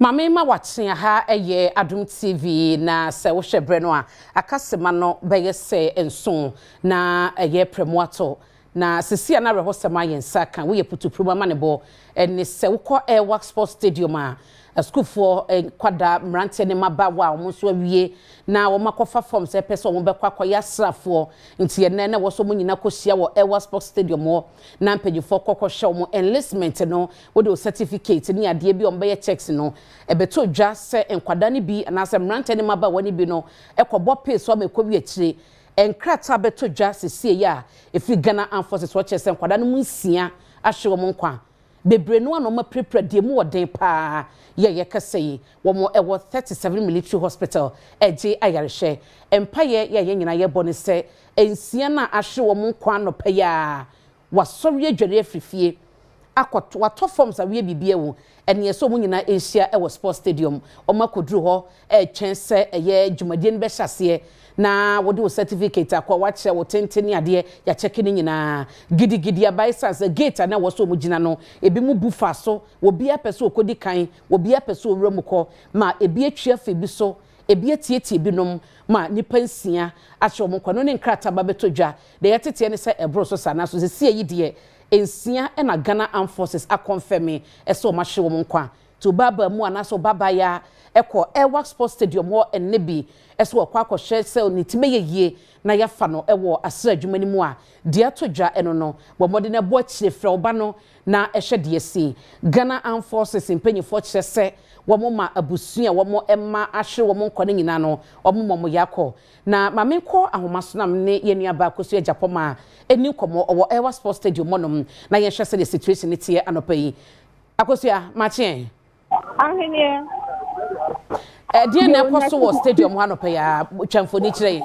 Mame ma watching ha eye Adom TV na se wo hwebre no a akasema no beye se enso na eye Premtobre na sesia na rehosema yensa kan we putu proma manebo eni se wokọ Airwork Sports Stadium a school for kwada mrante ne maba wa omunso awie na wo makofa form se pese wo bekwa akoya srafo nti ene na wo so munyina kohia wo Airwork Sports Stadium wo na mpagifo kokoshe wo enlistment no wo de certificate ni ade bi ombe ye checks no ebeto dwa se enkwada ne bi na se mrante ne maba woni bi no ekobo pace o mekowi akire enkrata beto dwa sesie ya efi Ghana Armed Forces wo chese enkwada no munsia ahwe wo nkwa bebre no ano ma prepare de mu oden pa ye kasei wo mo ewo 37 military hospital eje ayareshe empaye ye nyina ye boni se ensia na ahwe wo nkwa no pa ya wasori adware afifie akot wato forms awie bibie wo ene yeso mu nyina ehia ewo sports stadium o makoduru ho twense ye dwumadie no be hyase na wodi wo certificate akwa wache wo tenteni ade ya checking nyina gidigidi abaisa gate na wo so mu gina no ebi mu bufa so wo bia pese okodi kan wo bia pese owramukọ ma ebi atwa fe bi so ebi atietie bi nom ma nipa nsia ahwe wo nkọ no ne nkrata ba betodwa de yetete ne se ebro so sana so se yi de ensia na Ghana Armed Forces a confirm eso ma hwe wo nkọ to baba mu anaso baba ya eko Airwork Sports Stadium wo ennebi eso kwa akọhwe sel ni time yeye na yafa no ewo asra adwumani mu a de atodwa eno no bo mode na bo akire frɛ oba no na ehwe de si Ghana Armed Forces mpanyifo kire se wo mo ma abusua wo mo emma ahwe wo mo nkɔ ne nyina no wo mo yakɔ na ma menkɔ ahomaso na ne yenu aba akosu Japoma eni komo owo Airwork Sports Stadium monom na ye hwɛ se the situation tie anopa yi akosua mache ahene die na kwaso wo stadium ha no pa ya twamfoni kire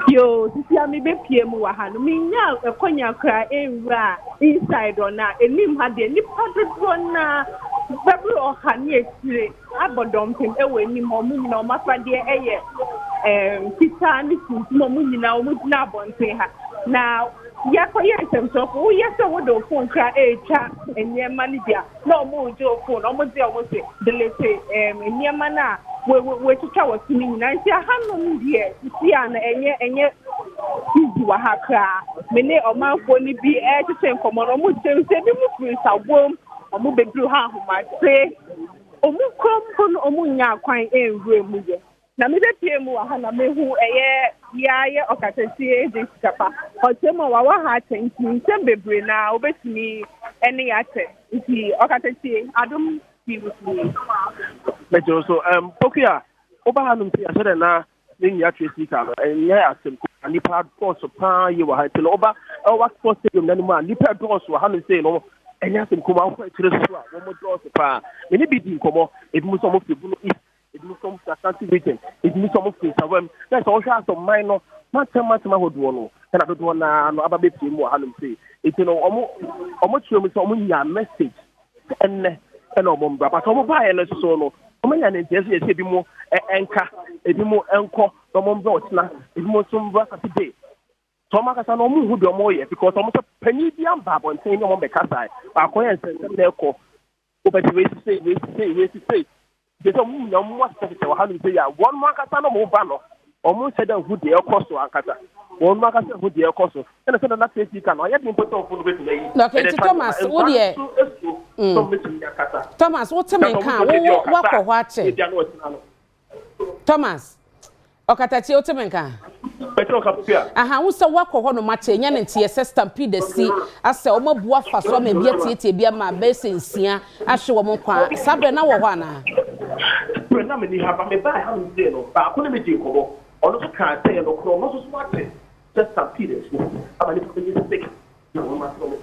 yo sisi ami be pie mu wa ha no minya ekonya kra enra inside ona enim ha de ni padodo na bebru oha ni ekire abodom pem ewe ni mo mu nyina o mafade eye pita ni mo mu nyina o mu na bonte ha na yakoye ntemsofo wo yese wo do phone kra echa enyema ni dia na o mu jo phone o mu de o mu se delete enyema na we chicha wo timi nyina nti ahanu ndie isi ana enye izi wa hakra mene o manfo ni bi chicha nkomo no mu se bi mu free sabom o mu bedru ha homa se o mu kompo o mu nya kwan enwure mu ye na me be pie mu aha na mehu yaye okatesie de sikapa o temo wa ha tenti nsem bebre na obetimi ene yate nti okatesie Adom TV. Mejo so pokia oba hanum ti asere na nya twesi ka nya asem ko nipa course pa ye wa ha ti no oba Airwork Sports Stadium na mu nipa course wa hanum say no enya asem ko ma ko tire so a wo mo course pa me ni bi di nkomo ebi mu so mo fi bunu it means some Atlantic region. It means some of things. That's also some minor. Matema hodo no. And I don't want no aba be mu hanum say. It you know omo tue me so omo nya message. And omo bra but omo buy no so no. Omo nya ne tese ese bi mu enka, ebi mu enko, omo bra otina, ebi mu so bra Saturday. So makasa no omo hu de omo ye because omo so pani bi amba bonten omo be kasa. Akoya nsem na ekọ. Obeti we say they don't know what to say. One market no move on. Almost said who the cost to Ankata. One market who the cost. And I said that you can. I have been put on food with me. Okay, Thomas, what do you? Thomas, what's a man can walk or watch it? Thomas, Okatachi Otemenka. Aha, who saw walk or no match and tea stampede the sea. I said, Omo Buafa, so may be a tea, be my base in Sia. I show a monqua. Sabena Wana. Na me ni haba me ba ha nze no ba ko na me di kobo ono so kan say no kro no so smart just stampede so aba ni ko ni stick no ma so me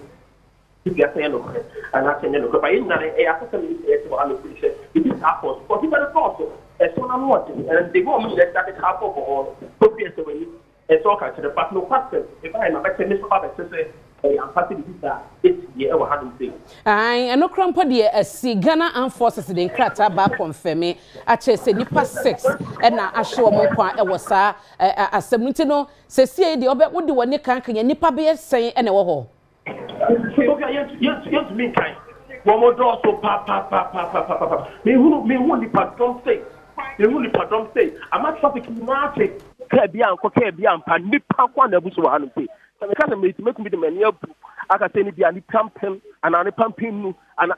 if you say no and I say no but in na e after me e so am pretty sure it is apples but you better talk e so na what and they go me that half of all so be so when e so ka to the part no question if I na better me so ba say I'm happy to do that. It's the ever had thing. I no crampo de see Ghana Armed Forces in Krata ba confirm me. Ache say nipa 6 and na ahwe mo kwa e wo sa asɛm no se sie de obe wo de woni kan kan nipa be sen e na wo ho. Okay, yes, mean kind. One door so pa. Me who the patron say. Me who the patron say. I'm not traffic market. Kebia and pan nipa kwa na busu wa hanu say. So me can make me the many aka say ni bia ni campaign and ani pumping nu and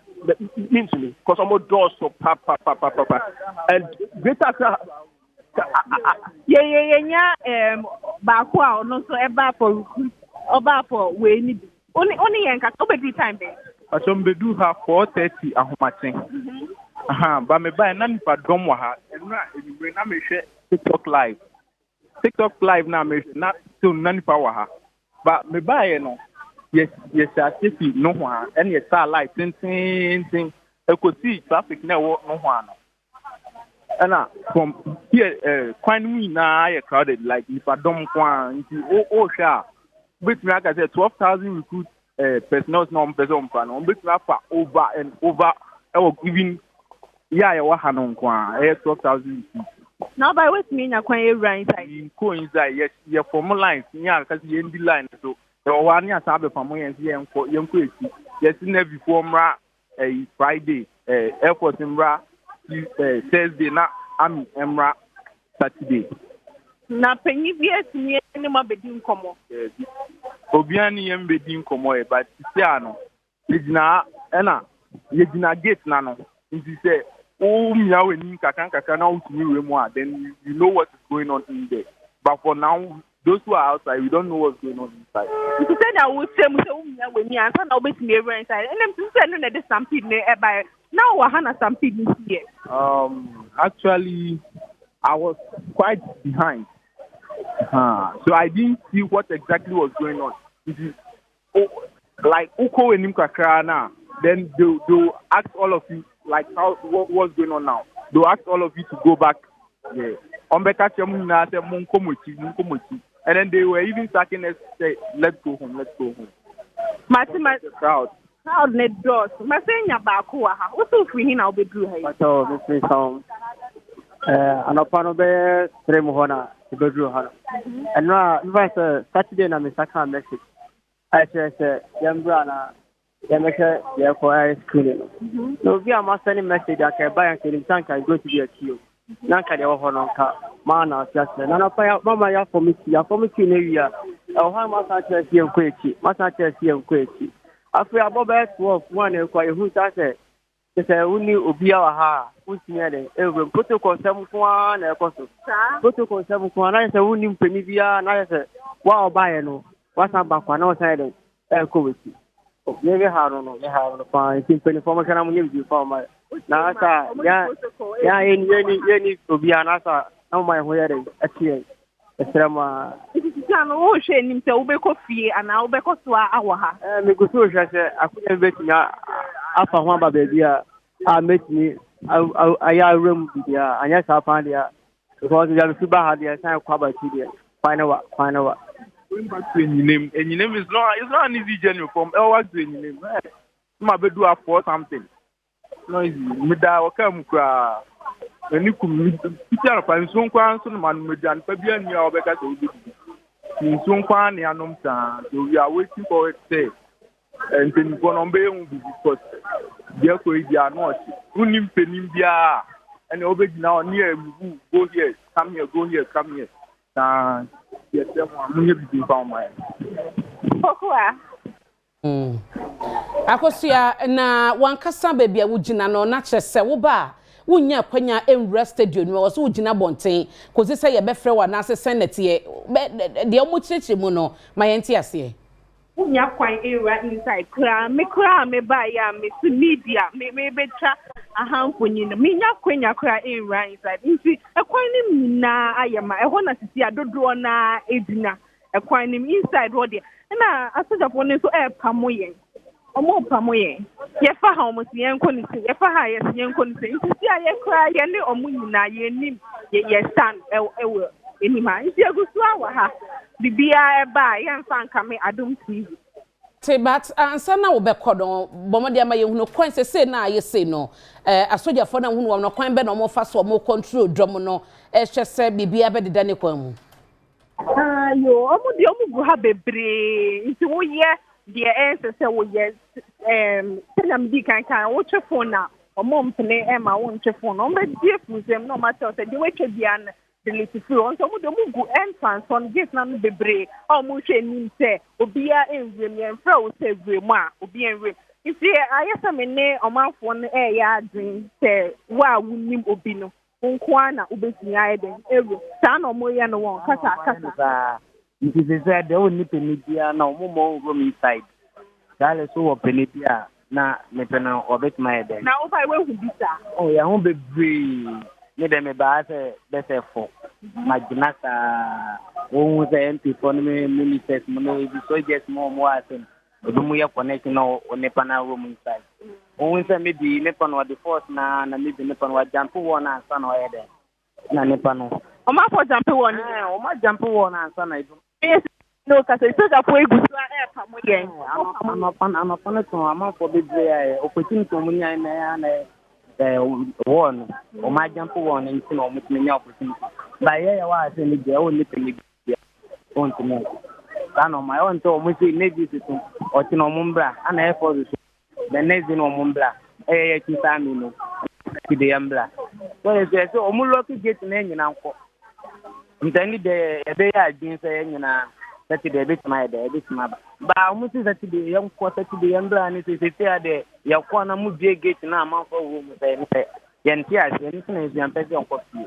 means me because I'm door so pa. And greater yeah baako a ono so eba for we ni only yen ka obedi time be asom bedu ha 4:30 ahomaten ba me ba na nipa dom wa ha enra enimre na me hwe TikTok live na me na so na nipa wa ha ba me ba ye no yes asesi no ho a ene yes live tin ekoti traffic na wo no ho ano and from here quite we na crowded like nipa dom kwa nti o hwa bit me aka say 12,000 recruit personnel no person plan on bit me afa over and over even wa hanon kwa 12,000 now by what mean na kwan ewura inside in ko inside yes form lines nya aka say end line so the one ya sabe famo yen yenko eki yes na before mra Friday airport mra Thursday na am emra Saturday na penyi bies ni ene ma bedi nkomo obiani yem bedi nkomo e but see ano yegina gate na no nti say o mia weni kaka na utumi we mu then you know what is going on in there but for now those who are outside we don't know what's going on inside you say that we say o mia weni ansa na obetumi ever inside enem tu say no na the stampede ne e by now we have a stampede this year. Actually, I was quite behind. So I didn't see what exactly was going on. Like Uko and Nimkakrana, then they'll ask all of you like what's going on now. They'll ask all of you to go back there. And then they were even starting to say, let's go home. The crowd. Crowd net doors. Masenya baako ha. Wotu free na obedru ha. So Mr. Song. Anopano be three mohona obedru ha. And no Saturday na misaka message. I say yambra na yameka ya for screen. No be am sending message aka buy and kill tanka go to the queue. Nanka de hono ka mana just na pa mama ya for me na wi o ha ma sa che sie nkwechi. After about 12 one who say only Obia ha, who's near the protocol 7 1 protocol 7 1. I say only Penivia, and I say, wow, buy no, what's up back one outside COVID. Maybe I don't know, they have a fine penny for my can for my Nasa, any Obia Nasa, no my wearing at here. Estrema o sheni mte ubeko fie ana ubeko swa awaha me gusto jaje akunya betia afa ho ba bia a metni aya room bia anya sa pan dia because you have to ba dia san kwa ba ti dia final wa going back to any name is not an easy journey from work to any name ma be do for something no easy me da o kam kra eni kum picture pa nson kwa nso man median pa bia ni a obeka so obi nson kwa ne anom ta so we are waiting for it say and then go no be hu because dia ko dia no unim penim bia and obegina on near go here come here na yes munye bi fa my pokwa akosia na wankasa bebia wugina no na kyerese wo ba wunya kwanya enwura stadium no wo so wugina bonten kozi se ye befre wa na senate de omo chichi mu no mayenti ase wunya kwan enwura inside kra me ba ya me su media me betra ahanfonyi no minya kwanya kra enwura inside nti ekwan ni na ayema eho na sisi adodo na edina ekwan ni inside wo de na asojafo ne so pamoyen omo pamoyen ye fa ha omo si enko ni se ye fa ha ye si enko ni se nti aye kra ye ne omo nyina ye nim ye stand ewo enima nti egusu awa ha bibia eba ye mfa nka me Adom TV but ansa na wo bekodo bomode ama ye hunu kwan se na aye se no asojafo na hunu no kwan be na omo fa so omo control drum no hwese bibia be deda ne kwan mu ayo omo gu ha bebre nti wo ye the answer say wo yes tell am di kan wo che phone na mom pene e ma wo che phone o be die fuzem no matter say the we che bia na delete free on so mo de mu gu entrance on gate na no bebre o mo hwe nim say obia enwem yen fra wo say wem a obia enwem isi ayesa me ne omanfo no e ya adwen say wa wunim obi no nkwa na ubesi aiden ewe sa na mo ye no won kasa it is said the only penibia na omo go inside dale so wo penibia na me pena obet my den na ofa we hu bisa oh ya hu bebre me dem me ba se bese fo maginata wo ze MP for me ministers mo no bi so just mo asen obi mu ye connect na o ne pana room inside o say maybe ne pana the force na maybe ne pana jump one na ansa na oyede na ne pana o ma for jump one o ma jump one na ansa na ido yes no ka say so ga for egusu a pa mo yen ama pana to ama for be there opportunity mo nya na ya na one o ma jump one nti na o mutumi nya opportunity ba ye ya wa say ni je o ni peli on to me ano my own to mo say maybe to o ti no mumbra ana e for the next no mumbra e ti sami no ti de yambra so e say so o mu lock gate na nyina nko ntani de e be ya din say nyina that de bit my de bit ma ba mu ti that de yan ko that de yambra ni say say de ya ko na mu die gate na ma for wo mu say yan ti a say ni na yan pe yan ko fi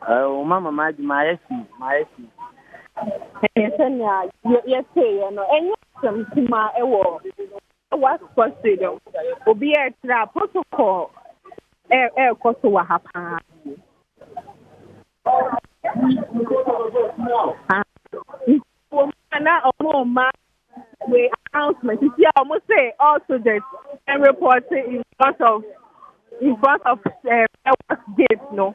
o mama maesi senya yes say no enyo somtima ewo what sports stadium obi e tra protocol ko so wa hapa na oma we announcement see almost say also that and reporting in front of gate no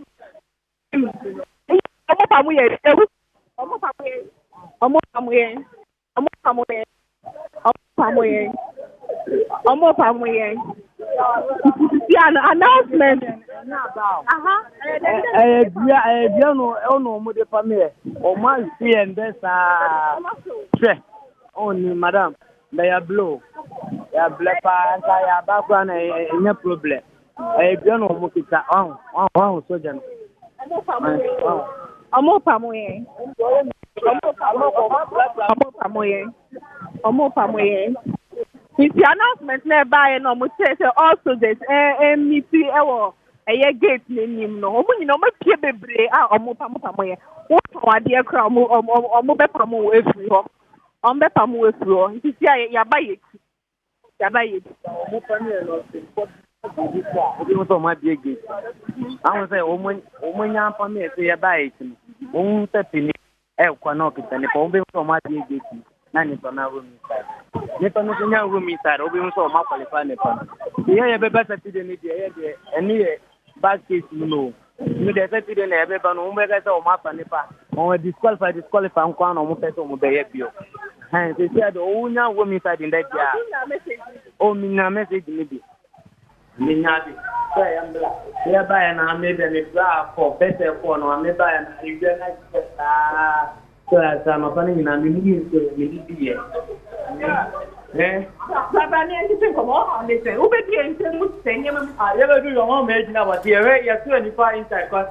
announcement no de family o ma see and this only madam they are blow ya blepa ya background any problem no mo kita on soja no Omo pamoye. If the announcement nearby no mo say also this MEP ewo eye gate nim no omo nyina omo pie bebre omo pamoye. Wo ade ekra omo be pamo efiri ho. Omo be pamo efiri ho. Nti sia ya ba yeti. Omo panie no obi mo so ma die gate awon say omo nya pa me say ya ba it o se tini e kwa no kitani pa obi mo so ma die gate na ni to na room inside ni to no nya room inside obi mo so ma qualify ne pa ye be better today ni de eni e bad case no ni de se today na be ba no mo be say o ma pa ne pa o disqualify nko na o mo pese o mo be ye bio say say o nya room inside in that dia o mi na message ni bi Minyabi, say ambla. Ya ba na me be me bra for better for no me ba na igwe na so as ma pani na me ni so me di ye. Baba ni enti se ko mo le se. U be di enti mu se ni me. Ya be do your own me na what here ya so ni fa inside cause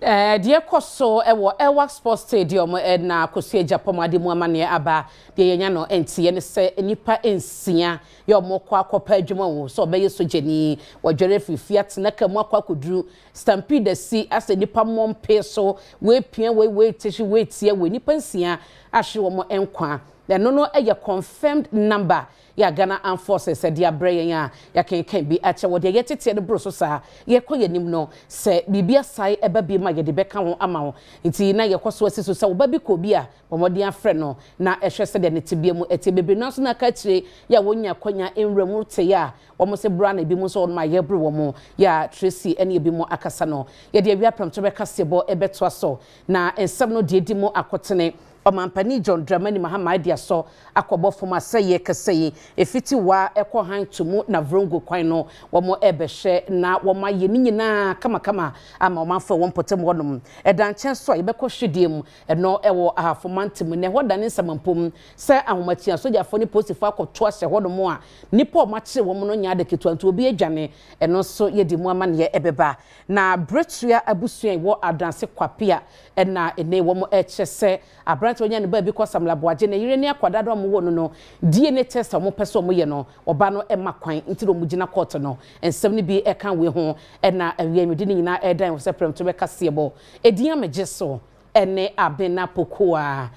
deɛ kɔso ɛwɔ sports stadium na Kasee Japomade mu amane aba deɛ yɛnya no entie ne sɛ nipa ensia yɛ ɔmokɔ akɔpa adwuma wo so ɔbɛyɛ sojani wɔdwere fifia tenaka mu akɔduru stampede si ase nipa mompe so we pia we tishi we tie we nipa ensia ahwe wɔn enkwa no ɛyɛ confirmed number ya Ghana Armed Forces said dia brain ya can be ache wo de yetete ne bro so sa ye kɔ yanim no se bibia sai eba bi ma ye de beka ho ama ho nti na ye kɔ so asiso sa wo ba bi kɔ bi a bomode afrɛ no na ehwɛ se de ne tibia mu eti bebre no so na ka kire ya wonya kwanya enwramu te ya wo mo se bra na bi mu so ma ye bro wo mo ya Tracy ene bi mu akasa no ye de awia Premtobre Kasee bo ebeto aso na ensem no de di mu akotene Omampani John Dramani Mahama dia so akọbọ foma seye kaseye efiti wa ekọ han tumu na vrongo kwan no womo ebehye na woma ye ni nyina kama ama omanfo won potem wonum edanche so yebekọ hwedie mu eno ewo ahafomantem ne hodane nsamampom se ahomatia sojafo ni posifo akọto ahye hodom a nipa omache wom no nya de ketuanto obi adwane eno so yedi mu ama ne ebeba na bretua abusua wo adanse kwapia na ene wom echese abranto nya ne ba bi kosam laboaje na yire ne akwada do mo wo no DNA test mo pese mo ye no oba no ema kwan nti do mo gina court no ensem ne bi e kan we ho na awie mi di ni nyina e dan wo se Premtobre Kasee bo edin amegye so ene abena pokoa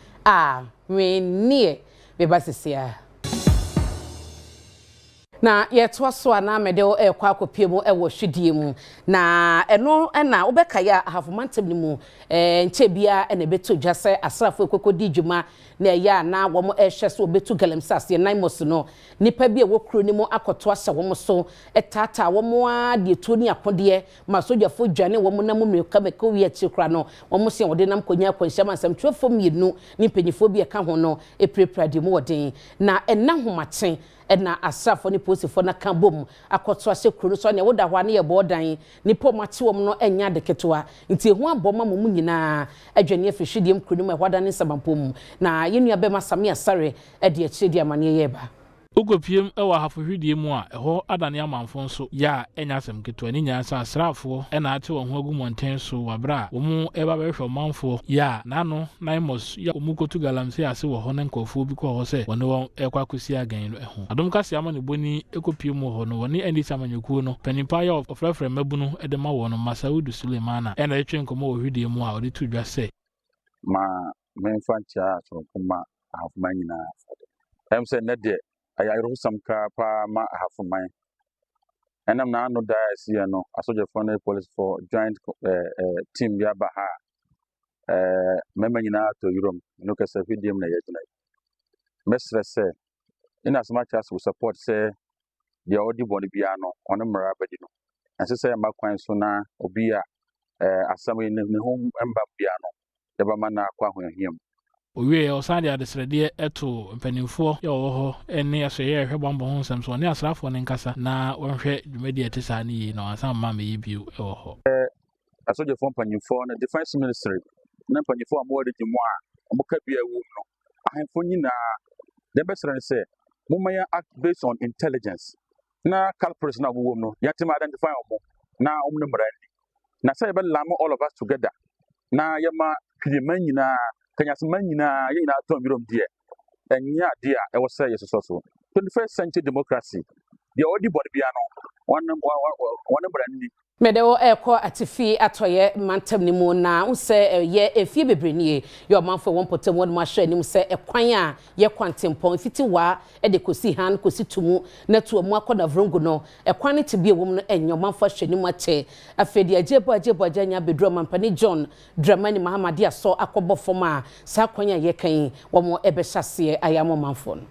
we nie be basisia na yeto so ana mede ekwa akopie mu ewo hwedie mu na eno na obeka ya ahafomantem ni mu nche bia ene beto dwase asrafo ekokodi dwuma na ya na wo mo ehwe so beto galamsase nan mos no nipa bia wo kro ni mu akoto ahye wo mo so etata wo mo a de to ni akode ma sojafo dwane wo mo na mo meka meka wi akikra no wo mo se wode nam konya kwanhya mansam twefo mienu ni mpanyifo bia ka ho no epreprade mu woden na enna homaten na asrafo ni posifo na kan bom akoto ahye kro so ne woda hwa ne ye bodan ni pomate wom no enya de ketewa nti ehu aboma mo nyina adwane afihwidiem kro ni mu ehwada ne samampom na yenua be masame asare de akiredi amane yeba Ogopiem ewa hafohwidie mu a eho adane amanfo nso ya enya asem ketewa ni nyansa asrafo na ate wo ho agumonten so wabra wo mu eba behwe manfo ya nano naimos ya omukotu galamse ase wo ho na nkofo bi ko ho se wone won ekwa kosi agan no eho Adom Kasee amane boni ekopiem mu ho no woni andi samanyakuo no panipa ya ofrefre mabunu de ma wo no Masaudu Sulemana na etwe nkomo ohwidie mu a odi tu dwa se ma menfancha so kuma ahafumanyina emse ne de ayayro samka pa ma ahafumany enam na no diocese no asoje foreign police for joint team ya baha memanyina to Europe no kasa fidiem na yegina mesre se in as much as we support say the odi boni bia no ono mra badi no asese ma kwan so na obi a asam ne ho emba bia no yaba mana kwa hohiem owie osande adesrede eto mpanimfo ya wo ene asoye hwe bombo ho nsem so ne asrafo ne nkasa na wonhwe dwumadi etesa ne yi na asam ma me biu ewo ho asoje fo mpanimfo na defense ministry na mpanimfo amode gimu a omuka bia wu no ahemfo nyina de besere se mumaya act based on intelligence na culprits na wo no yatima identify omo na omne mrani na say be lam all of us together na yema kwiman nyina kanyasman nyina yina to mirom die enya dia e wo say yeso so 21st century democracy the odi body bia no one brand Medewo ekọ atifi atoye mantem ni mu na unse ye efie bebrenie ye omanfo won potem won ma hwe ni mu se ekwan a ye kwantempon fiti wa de kosi han kosi tumu na to mu akoda vrongo no ekwan ne tibie wom no enyo omanfo hwe ni mu ache afedi ajebo ajanya bedro mampani John Dramani Mahama dia so akobo foma sa kwan a ye kan wo mo ebehase ayamo manfo no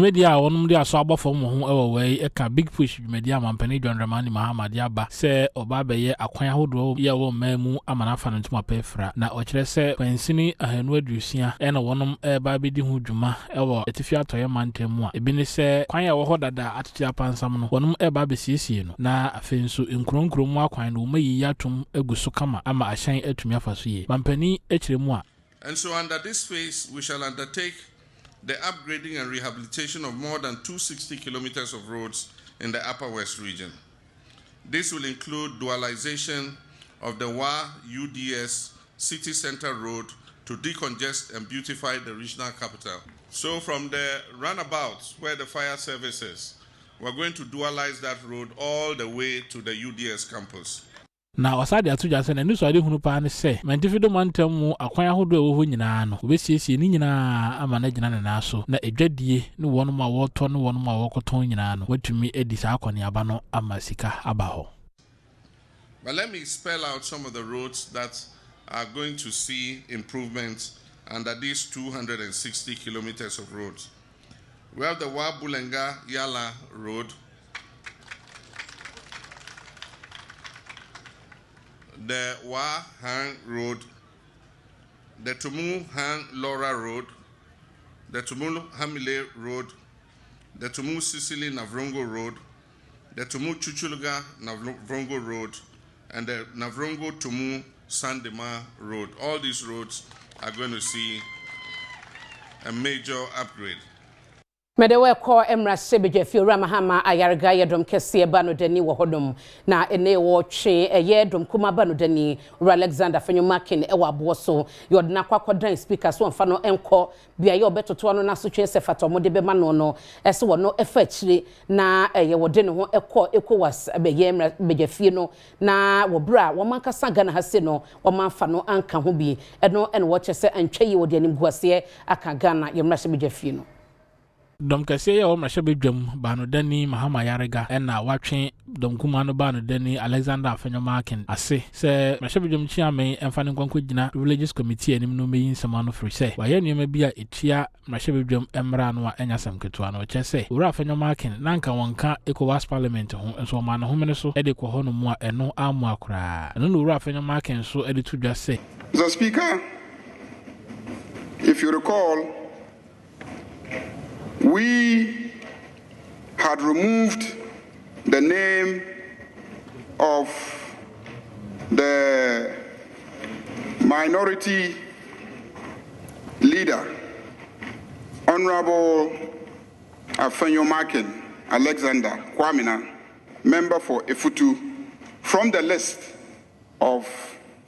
media wonum dia so abofo mo ho ewo wei eka big push media mampani John Dramani Mahama dia ba se oba beye akwan ahodo ye wo mamu amana fa no ntuma pefra na o kire se kwansini ahanu adusia ena wonum eba bedi ho dwuma ewo etifi atoye mantemu a ebi ne se kwan ya wo ho dada atete apansam no wonum eba besiesie no na afenso nkronkrom mu akwan no mayi yatum eguso kama ama ahyan atumi afaso ye mampani ekire mu a. And so under this phase we shall undertake the upgrading and rehabilitation of more than 260 kilometers of roads in the Upper West region. This will include dualization of the WA UDS City Center Road to decongest and beautify the regional capital. So from the roundabouts where the fire service is, we're going to dualize that road all the way to the UDS campus. Na wasade atuja se na niso ade hunu pa ne se mentifido mantem mu akwan ahodo ewo ho nyina no obesiesie ni nyina ama na gina na so na edwadie ne wonum a woto ne wonum a wokoton nyina no watumi edi sa akoni aba no ama sika aba ho. But let me spell out some of the roads that are going to see improvements under these 260 kilometers of roads. We have the Wabulenga Yala Road, the Wa Hang Road, the Tumu Han Laura Road, the Tumu Hamile Road, the Tumu Sicily Navrongo Road, the Tumu Chuchuluga Navrongo Road, and the Navrongo Tumu Sandema Road. All these roads are going to see a major upgrade. Medewe ko emra sebeje fi ora mahama ayarga Adom Kasee ba no dani wo hodom na ene wo twe eye dom kuma ba no dani Alexander Fenyomakin e wa boso yodna kwakodan speaker so mfa no enko bia ye obetoto no na so twe se fato mo de be ma no no ese wo no efa chire na eye wo de ne ho ekowas abeye emra beje fi no na wo bra wo mankasa Ghana hase no wo manfa no anka ho bi eno ene wo che se antwe yi wo de anim guase aka Ghana yemra sebeje fi no Adom Kasee ya omra shebe dwam bano dani mahama yarega ena watwe dom kuma no bano dani Alexander Fenyomakin ase se mashebe dwam chiame emfa ne nkwanko gina religious committee anim no meyin sema no free say waye nneema bia etia mashebe dwam emra no a enya samketo ano che say ura Fenyomakin nanka wonka ECOWAS parliament ho enso ma no homene so ede kwo hono mu a eno amu akura eno no ura Fenyomakin so ede to dwa say Mr. Speaker, if you recall, we had removed the name of the minority leader, Honorable Fenyomakin Alexander Kwamina, member for Efutu, from the list of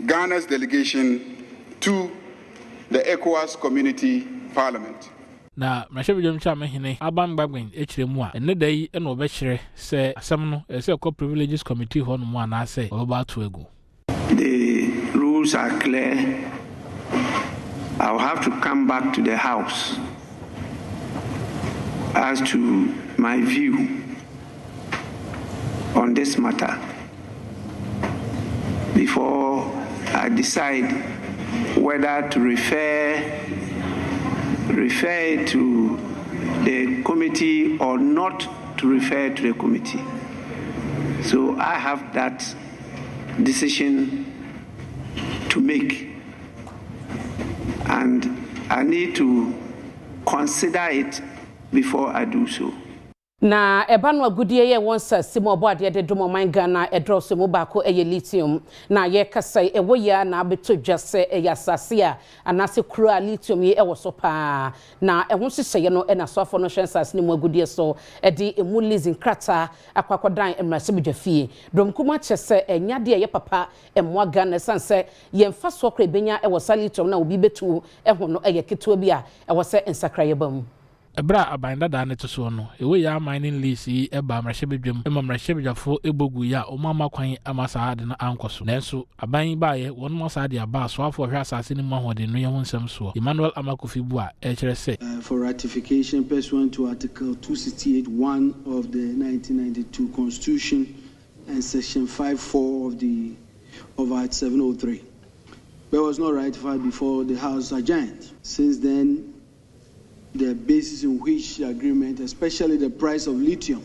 Ghana's delegation to the ECOWAS Community Parliament. Na mashebe dwam cha mehene aban gbagben echire mu a enne dai ena obehire se asem no ese ko privileges committee ho no mu ana se oba to egu. The rules are clear. I'll have to come back to the house as to my view on this matter before I decide whether to refer to the committee or not to refer to the committee. So I have that decision to make, and I need to consider it before I do so. Na ebanu agudie ye wonsa simo obo ade de domo man Ghana edroso mu ba ko eye lithium na ye kasa ewo ya na abeto dwase eyasase a anase kura lithium ye ewo so pa na ehun hyehyeye no na so afo no hwensase ni mu agudie so edi emu leasing krata akwakodan emrase bidwafie dom kuma kyese enyade ye papa emwa Ghana sanse ye mfa so kra benya ewo sa lithium na obi betu ehun no eye keto bi a ewo se ensakra ye bam Ebra abanda da ne to so no ewe ya mining lease yi eba mrahye bedwam mrahye bedwafo ebogu ya omama kwan amasa ade na ankoso nanso aban baaye won mo sa ade aba so afo hwe asase ni mo hode no ye wonsam so Emmanuel Amakofi bu a e kire se for ratification pursuant to article 268(1) of the 1992 constitution and section 5(4) of Act 703 but was not ratified before the house adjourned. Since then, the basis in which the agreement, especially the price of lithium,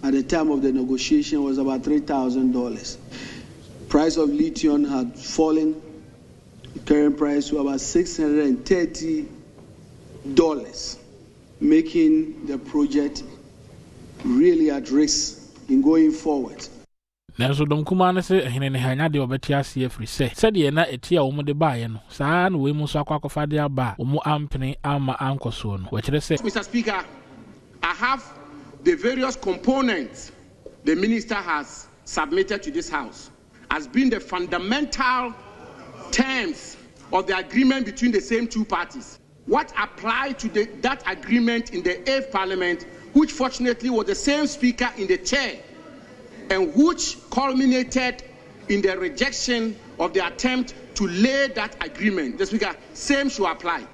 at the time of the negotiation was about $3,000. Price of lithium had fallen, the current price to about $630, making the project really at risk in going forward. Nanso dom kuma na se ehene ne hanya de obeti ase afri se de na etia wo mu de baaye no saa na we mu so akwakofa de aba wo mu ampene ama ankoso no we kire se Mr. Speaker, I have the various components the minister has submitted to this house as being the fundamental terms of the agreement between the same two parties. What applied to that agreement in the 8th Parliament, which fortunately was the same speaker in the chair, and which culminated in the rejection of the attempt to lay that agreement. The Speaker, same should apply.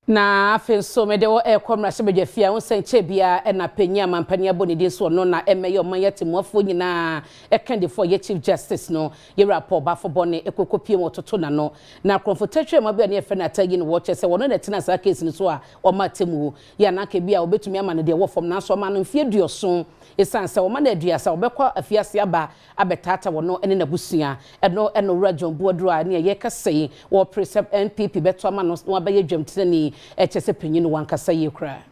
na afen so me de wo e komra se beje fia won senche bia e na panya mampania bonidi so no na emeye omanye temofo nyina e kande for ye chief justice no ye rapport ba for bone ekokopie mototo na no na confrontation ma bia na efe na tagi no watch se wono na tina sa case ni so a o matemu ya na ka bia obetumi ama ne de wo fom na so ma no mfie duoso esan se wo ma na aduasa obekwa afiase aba abetata wono ene na busua eno rajon bodro a ne ye kase wo precept NPP beto ama no abaye dwamtene HSA penyin wankasa ye kra.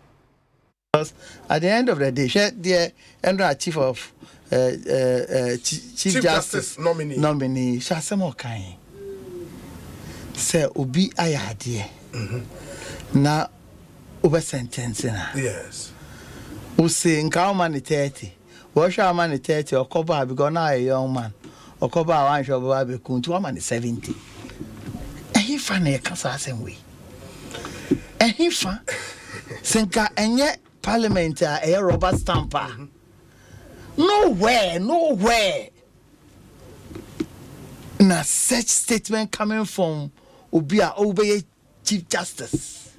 At the end of the day, the chief of Chief Justice nominee Shasemo Kai say obi ayade na over sentence na. Yes. We say nka man 30. We show man 30 okoba because now a young man. Okoba wan show ba be kuntu man 70. Ehi fa na kasa same way. Ehifa senka enye parliament a rubber stamper. Nowhere na such statement coming from Obia Obey Chief Justice.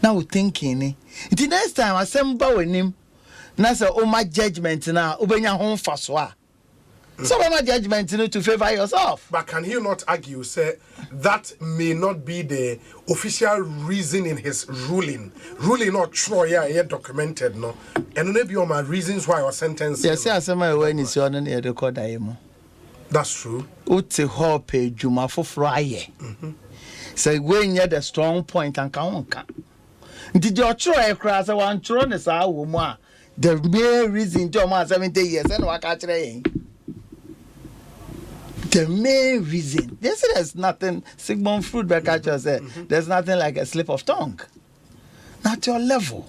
Now we thinking the next time I send with him na say my judgment na obenya hon fasoa. So my judgment to favor yourself. But can he not argue, say, that may not be the official reason in his ruling? Ruling not true, yeah, documented, no. And maybe all my reasons why I was sentenced. Yes, I say my when is on the record. That's true. Uti hope Juma for Friday. Say when you the strong point and count. Did you try a cross? I want to run as a woman. The main reason to my 70 years and what I train. The main reason, they say there's nothing, Sigmund Freud Becker said, there's nothing like a slip of tongue. Not your level.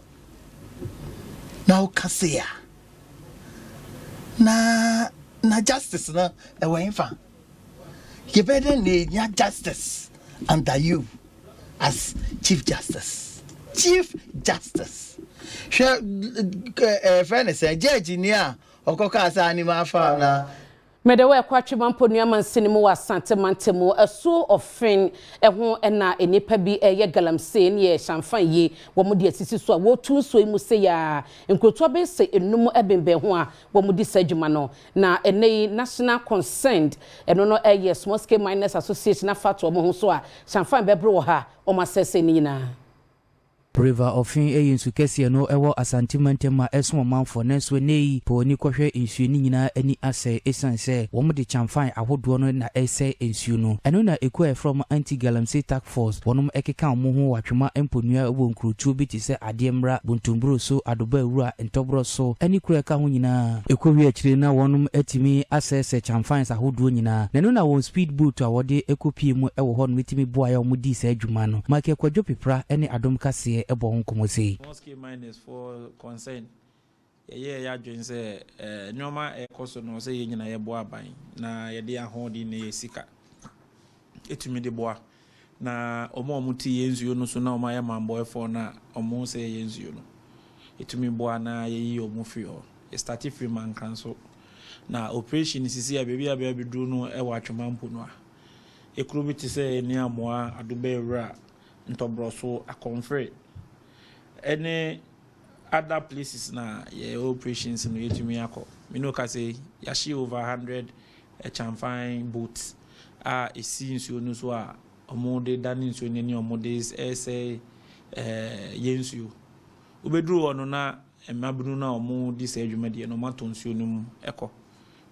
Now, Kasee. Na justice, no, a way fan. You better need your justice under you as Chief Justice. Chief Justice. Sure, fairness, judge in here, or Kokasa Anima Fana. Medewe kwatwe mamponu amansinimu wa sante mantemu aso ofin eho na enipa bi eye galamse ne ye shamfan ye wo mu de asisi so a wo tu so imu se ya nkroto be se enum ebembe ho a wo mu di sadwuma no na enei national concerned eno no eye small scale miners association na fato mo ho so a shamfan be bro ha o masese ni na River ofin eyinsu kese no ewo asantimentema eso manfo nenso nei po ni kohwe insu ni nyina ani ase esanse wo mu de chamfan ahodo no na ese insu no eno na ekwa from anti galamsey task force wonom ekeka mo ho watwema emponua wo nkrutu bi ti se ademra buntumburo so adoba ewura ntobro so ani kura ka ho nyina ekwa akire na wonom etimi asese chamfan ahodo nyina neno na won speed boat a wode ekopie mu ewo ho no metimi boa ya mo di se adwuma no make kwadwo pepra ene Adom Kasee ebon komosi mosque minus for concern ya dwen say nyoma ekoso no say ye nyina ye boa aban na ye de ahodi na ye sika etumi de boa na omo ti yenzuo no so na omo ya mambo efo na omo say yenzuo no etumi boa na ye yi omo free ho e start free man cancel na operation sisi ya bebi abedu no e wa twemampo no a ekuru bi ti say ni amoa adoba ewura ntobro so akonfre any other places na your operations in yetumi akọ me no ka say yashi over 100 chamfine boats esi nsuo no so a omo de dani nsuo ni omo de say yensuo obeduru ono na emabunu na omo di say adwuma de no mato nsuo no mu ekọ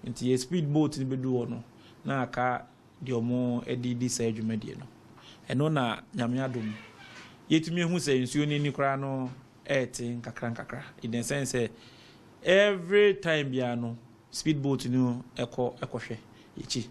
nti ye speed boat ni beduru ono na aka de omo di say adwuma de no eno na nyame adom yetumi hu say nsuo ni kra no etin kakra in the sense every time bia no speedboat no ekohwe yichi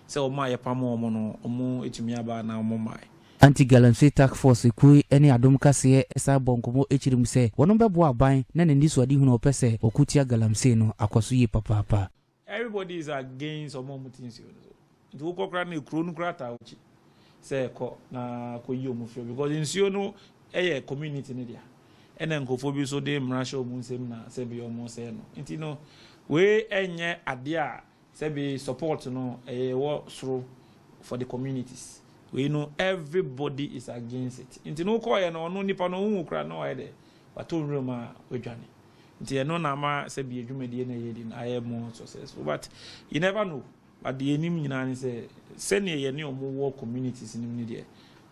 say o ma yepamo omo no omo etumi aba na omo mai anti galamsey task force kui ene Adom Kasee esa bonkomo echirim se wono bebo aban na ne ndiso adi hunu opese okutia galamsey no akoso ye papa everybody is against omo mutinsi so do kokra na ekro nu krata uchi say ko na ko yi omo fio because insio no eye community ne dia ene nkofo bi so de mrasho omunsem na se bi omo se no nti no we enye ade a se bi support no wo soro for the communities we know everybody is against it. Inti no call ya no nipa no hu kra no ayde. Wato nrema wedwane. Inti no na ma se bi adwumade na yedi na aye more successful. But you never know. But the enim nyina ni say senior ye ne omo work communities ni ni de.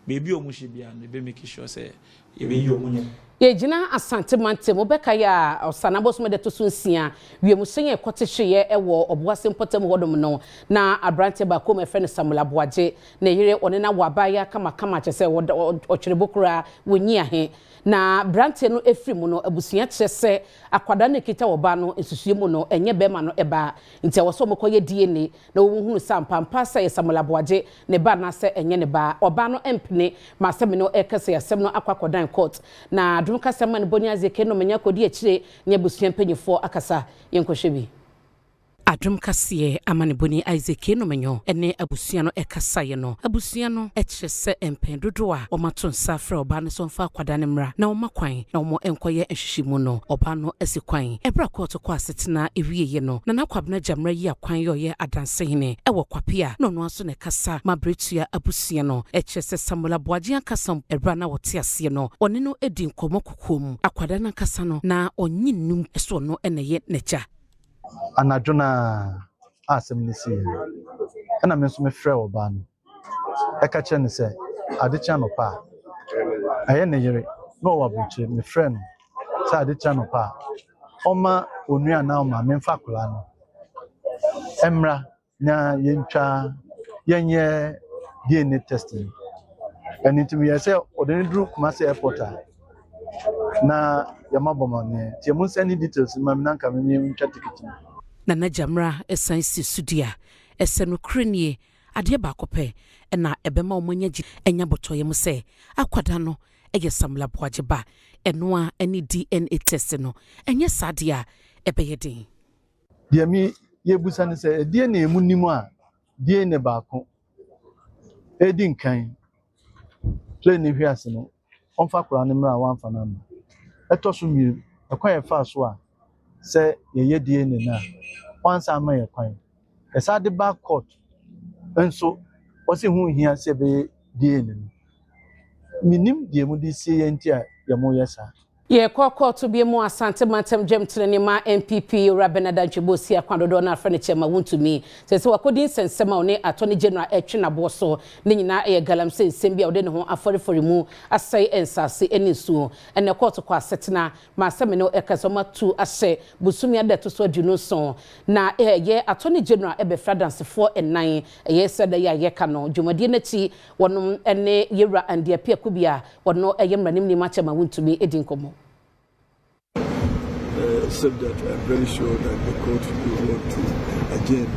Baby omo hye bia no be make sure say ye be omo nya. Ye gina asante mantem obeka ya osanabo so de to so nsia wiemuse ye kotehye ewo oboase mpotam hodom no na abrante ba ko me friend Samuel Aboaje na yire one na wabaya kama chese otwerebokura wonyi ahe na brante no efrim no abusua chese akwada na kita oba no ensusue mu no enye bema no eba ntia wo so mokoye DNA na wo hunu sampampa sa ye Samuel Aboaje ne ba na se enye ne ba oba no empne ma se me no ekese ya sem no akwakodan court na Adom Kasee man boni azeke no menya kodi akire nya busua mpanyifo akasa yenkohwebi Adom Kasee amane boni azeke no menyo ene abusua no ekasa ye no abusua no ekyese empen dodo a omato nsa fra oba ne so mfa akwada ne mra na omakwan na omo enkoye ehwehwimu no oba no esikwan ebra court kwa asetena ewieye no na nakwabna jamra yi akwan ye adansehene ewo kwapia no no aso ne kasa mabretua abusua no ekyese Samuel Aboaje akasa ebra na wote ase no one no edi nkomo kokom akwada na kasa no na onyinum eso no eneye necha anadwona asem ne sie ana me so me frɛ oba no eka che ne sɛ adecha no pa aye ne yere no wa buche me frɛ no sɛ adecha no pa oma onua na oma me mfa kola no emra na yentwa yenye DNA testing and it me say odeni Kumasi airport na yamabomane tie mun send details ma nanka me ntwa ticket na jamra esansi sudia eseno krenie ade ba kope na ebema omonya gi enya botoye mu se akwada no eye Samuel Aboaje ba eno a eni DNA test no enye sade a ebeyedin de mi yebusa ne se DNA emu nimu a DNA ba ko edi nkan play ni hwiase no onfa kora ne mra wanfa na no etoso mi akwan fa so a se ye DNA na once am ye kwan esa de back court enso osi hu hia se be DNA minim de mu di se yenti a ye mo yesa ye court bi mu asante mantem gemtre ne ma MPP Rabenada Nchibosi akwadodo na afre ne chema wuntumi se wakodin sensema one attorney general etwe na boso ne nyina e galamse sembia ode ne ho aforefori mu asai ensase enisu ene court kwa setena ma aseme no ekasoma tu ase busumi adeto so aduno so na ye attorney general ebe fragrance 4 and 9 ye said ya ye kano dwumade na ti wonom ene yewra ande pia kubia wono eyemranim ni ma chema wuntumi edinkomo except that I'm very sure that the court will want to adjourn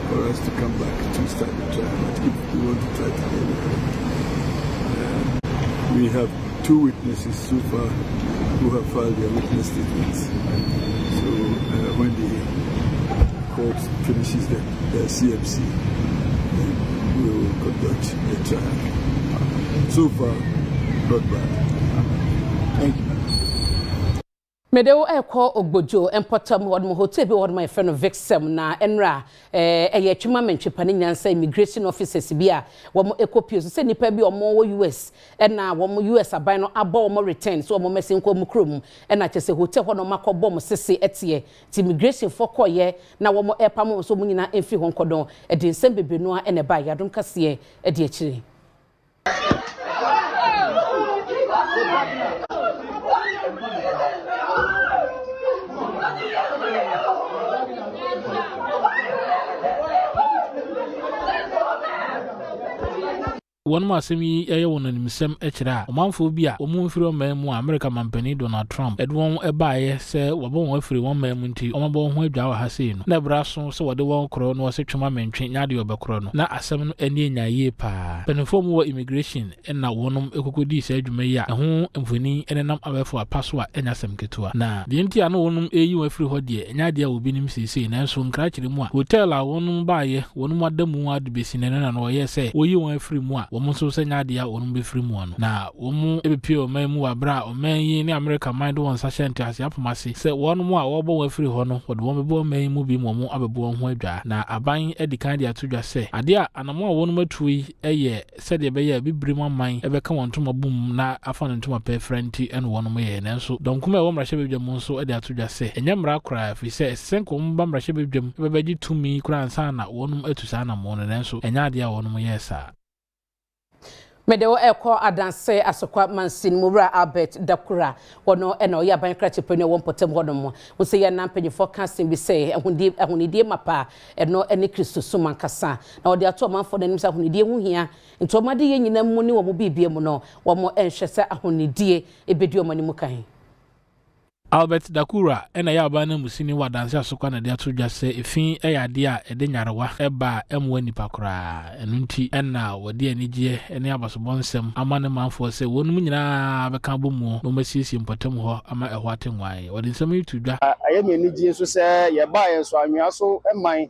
for us to come back to start the trial. But if we want to try to do it, we have 2 witnesses so far who have filed their witness statements. So when the court finishes the CMC, then we will conduct the trial. So far, not bad. Thank you. Medewo eko ogbojo empotam hodmo hotel bi hodmo e friend Vixem na enra eye twuma mentwepane nyansa immigration officers bi a wo ekopio so se nipa bi omo wo US na wo US aban no abo omo return so omo mesin ko mukrom na chese hotel ho no makobo mo sese etie ti immigration for koye na wo epam so munyina emfi ho nkodon e de nsem bebrenu a ene ba Adom Kasee e de akire one more semi won animsem ekira omanfo bi a omumfiri omam America mampani Donald Trump edwon ebaaye se wobon wafiri won mam nti omabo ho adwa wa ha sei no na braso se wode won kro no se twema mentwe nyade obekro no na asem no eni enyaye pa penfo mu immigration na wonum ekokodi se adwuma yi a ho mfoni enenam abefo apaso a enyasem ketua na de nti a no wonum eyi wafiri ho de enyade a obinim sisi na enso nkra kire mu a hotel a wonum baaye wonum adamu adu besi na no ye se oyi won afiri mu a wɔn nso sɛ nyaade a wɔn bɛfiri mu ano na wɔn ebepie ɔman mu abra ɔman yi ne America man de wɔn nsa hyɛ ntease apomase sɛ wɔn mu a wɔbɔ wɔn afiri hɔ no wɔde wɔn bɛbɔ ɔman yi mu bi mu wɔn abɛbɔ wɔn ho adwa na aban edi kan de ato dwa sɛ ade a anamo a wɔn matu yi ɛyɛ sɛdeɛ ɛbɛyɛ bibire mu aman ɛbɛka wɔn ntoma bum na afa ne ntoma pɛfra nti ɛne wɔn mo yɛ nanso dɔnkuma ɛwɔ mmarahyɛ badwam mu nso ɛde ato dwa sɛ ɛnyɛ mmara koraa fi sɛ ɛsɛn kɔn ba mmarahyɛ badwam ɛbɛbɛgye tumi koraa nsa na wɔn atu saa na mo no nanso ɛnyɛ ade a wɔn mo yɛ saa Medewo eko adanse asokwa mansin mura Albert Dakura wono ena oya ban krache penu won potem hodomo wo se ye nan panyefo kasen bi se ahunidie mapa eno ene Kristo suman kasa na ode ato manfo nanim se ahunidie hu hia nto made ye nyina mu ni wo mo bibie mu no wo mo enhwe se ahunidie ebedi o mani mu kan Albert Dakura ena ya aba na musini wa danse asokwa na de ato dwa se efin eyade a ede nyarewa eba emwa nipa kora enunti ena wode anigye ene abasobonsem ama ne manfo se wonum nyina beka bomu no masiesie mpotem ho ama eho atenwan wode nsem yitu dwa aye me anigye so se ye ba ye so anwea so eman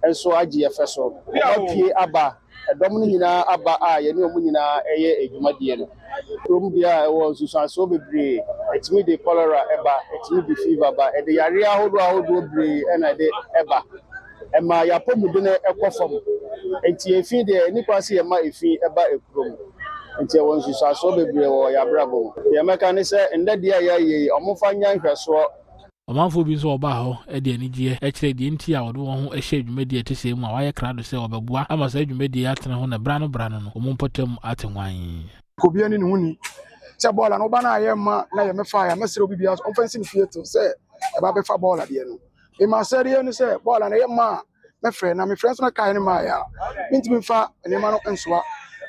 enso agye ye fe so opie aba edom no nyina aba a ye ne omu nyina eye edwumadie no from bia e wo susanso bebre etimi de cholera eba etimi de fever ba e de yare ahodo bre e na de eba e ma ya pomude ne ekofom enti efi de ni kwase ye ma efi eba ekrom enti wo susanso bebre wo ya brabo ye meka ne se ndade ya ye omofa nya nhweso Omanfo bi nso oba ho e de anigye e kire de nti a wode wo ho e hye dwumadi etese mu a waye krado se obabua ama sa dwumadi atene ho na brano no omumpotem atenwan Kobia ni huni se bola no ba na aye ma na ye mefa ya mesere obi bia onfansi ni fieto se e ba be fa bola de no e ma sere ni se bola na ye ma me frɛ na me frɛ so na kai ni ma ya minti me fa ni ma no ensoa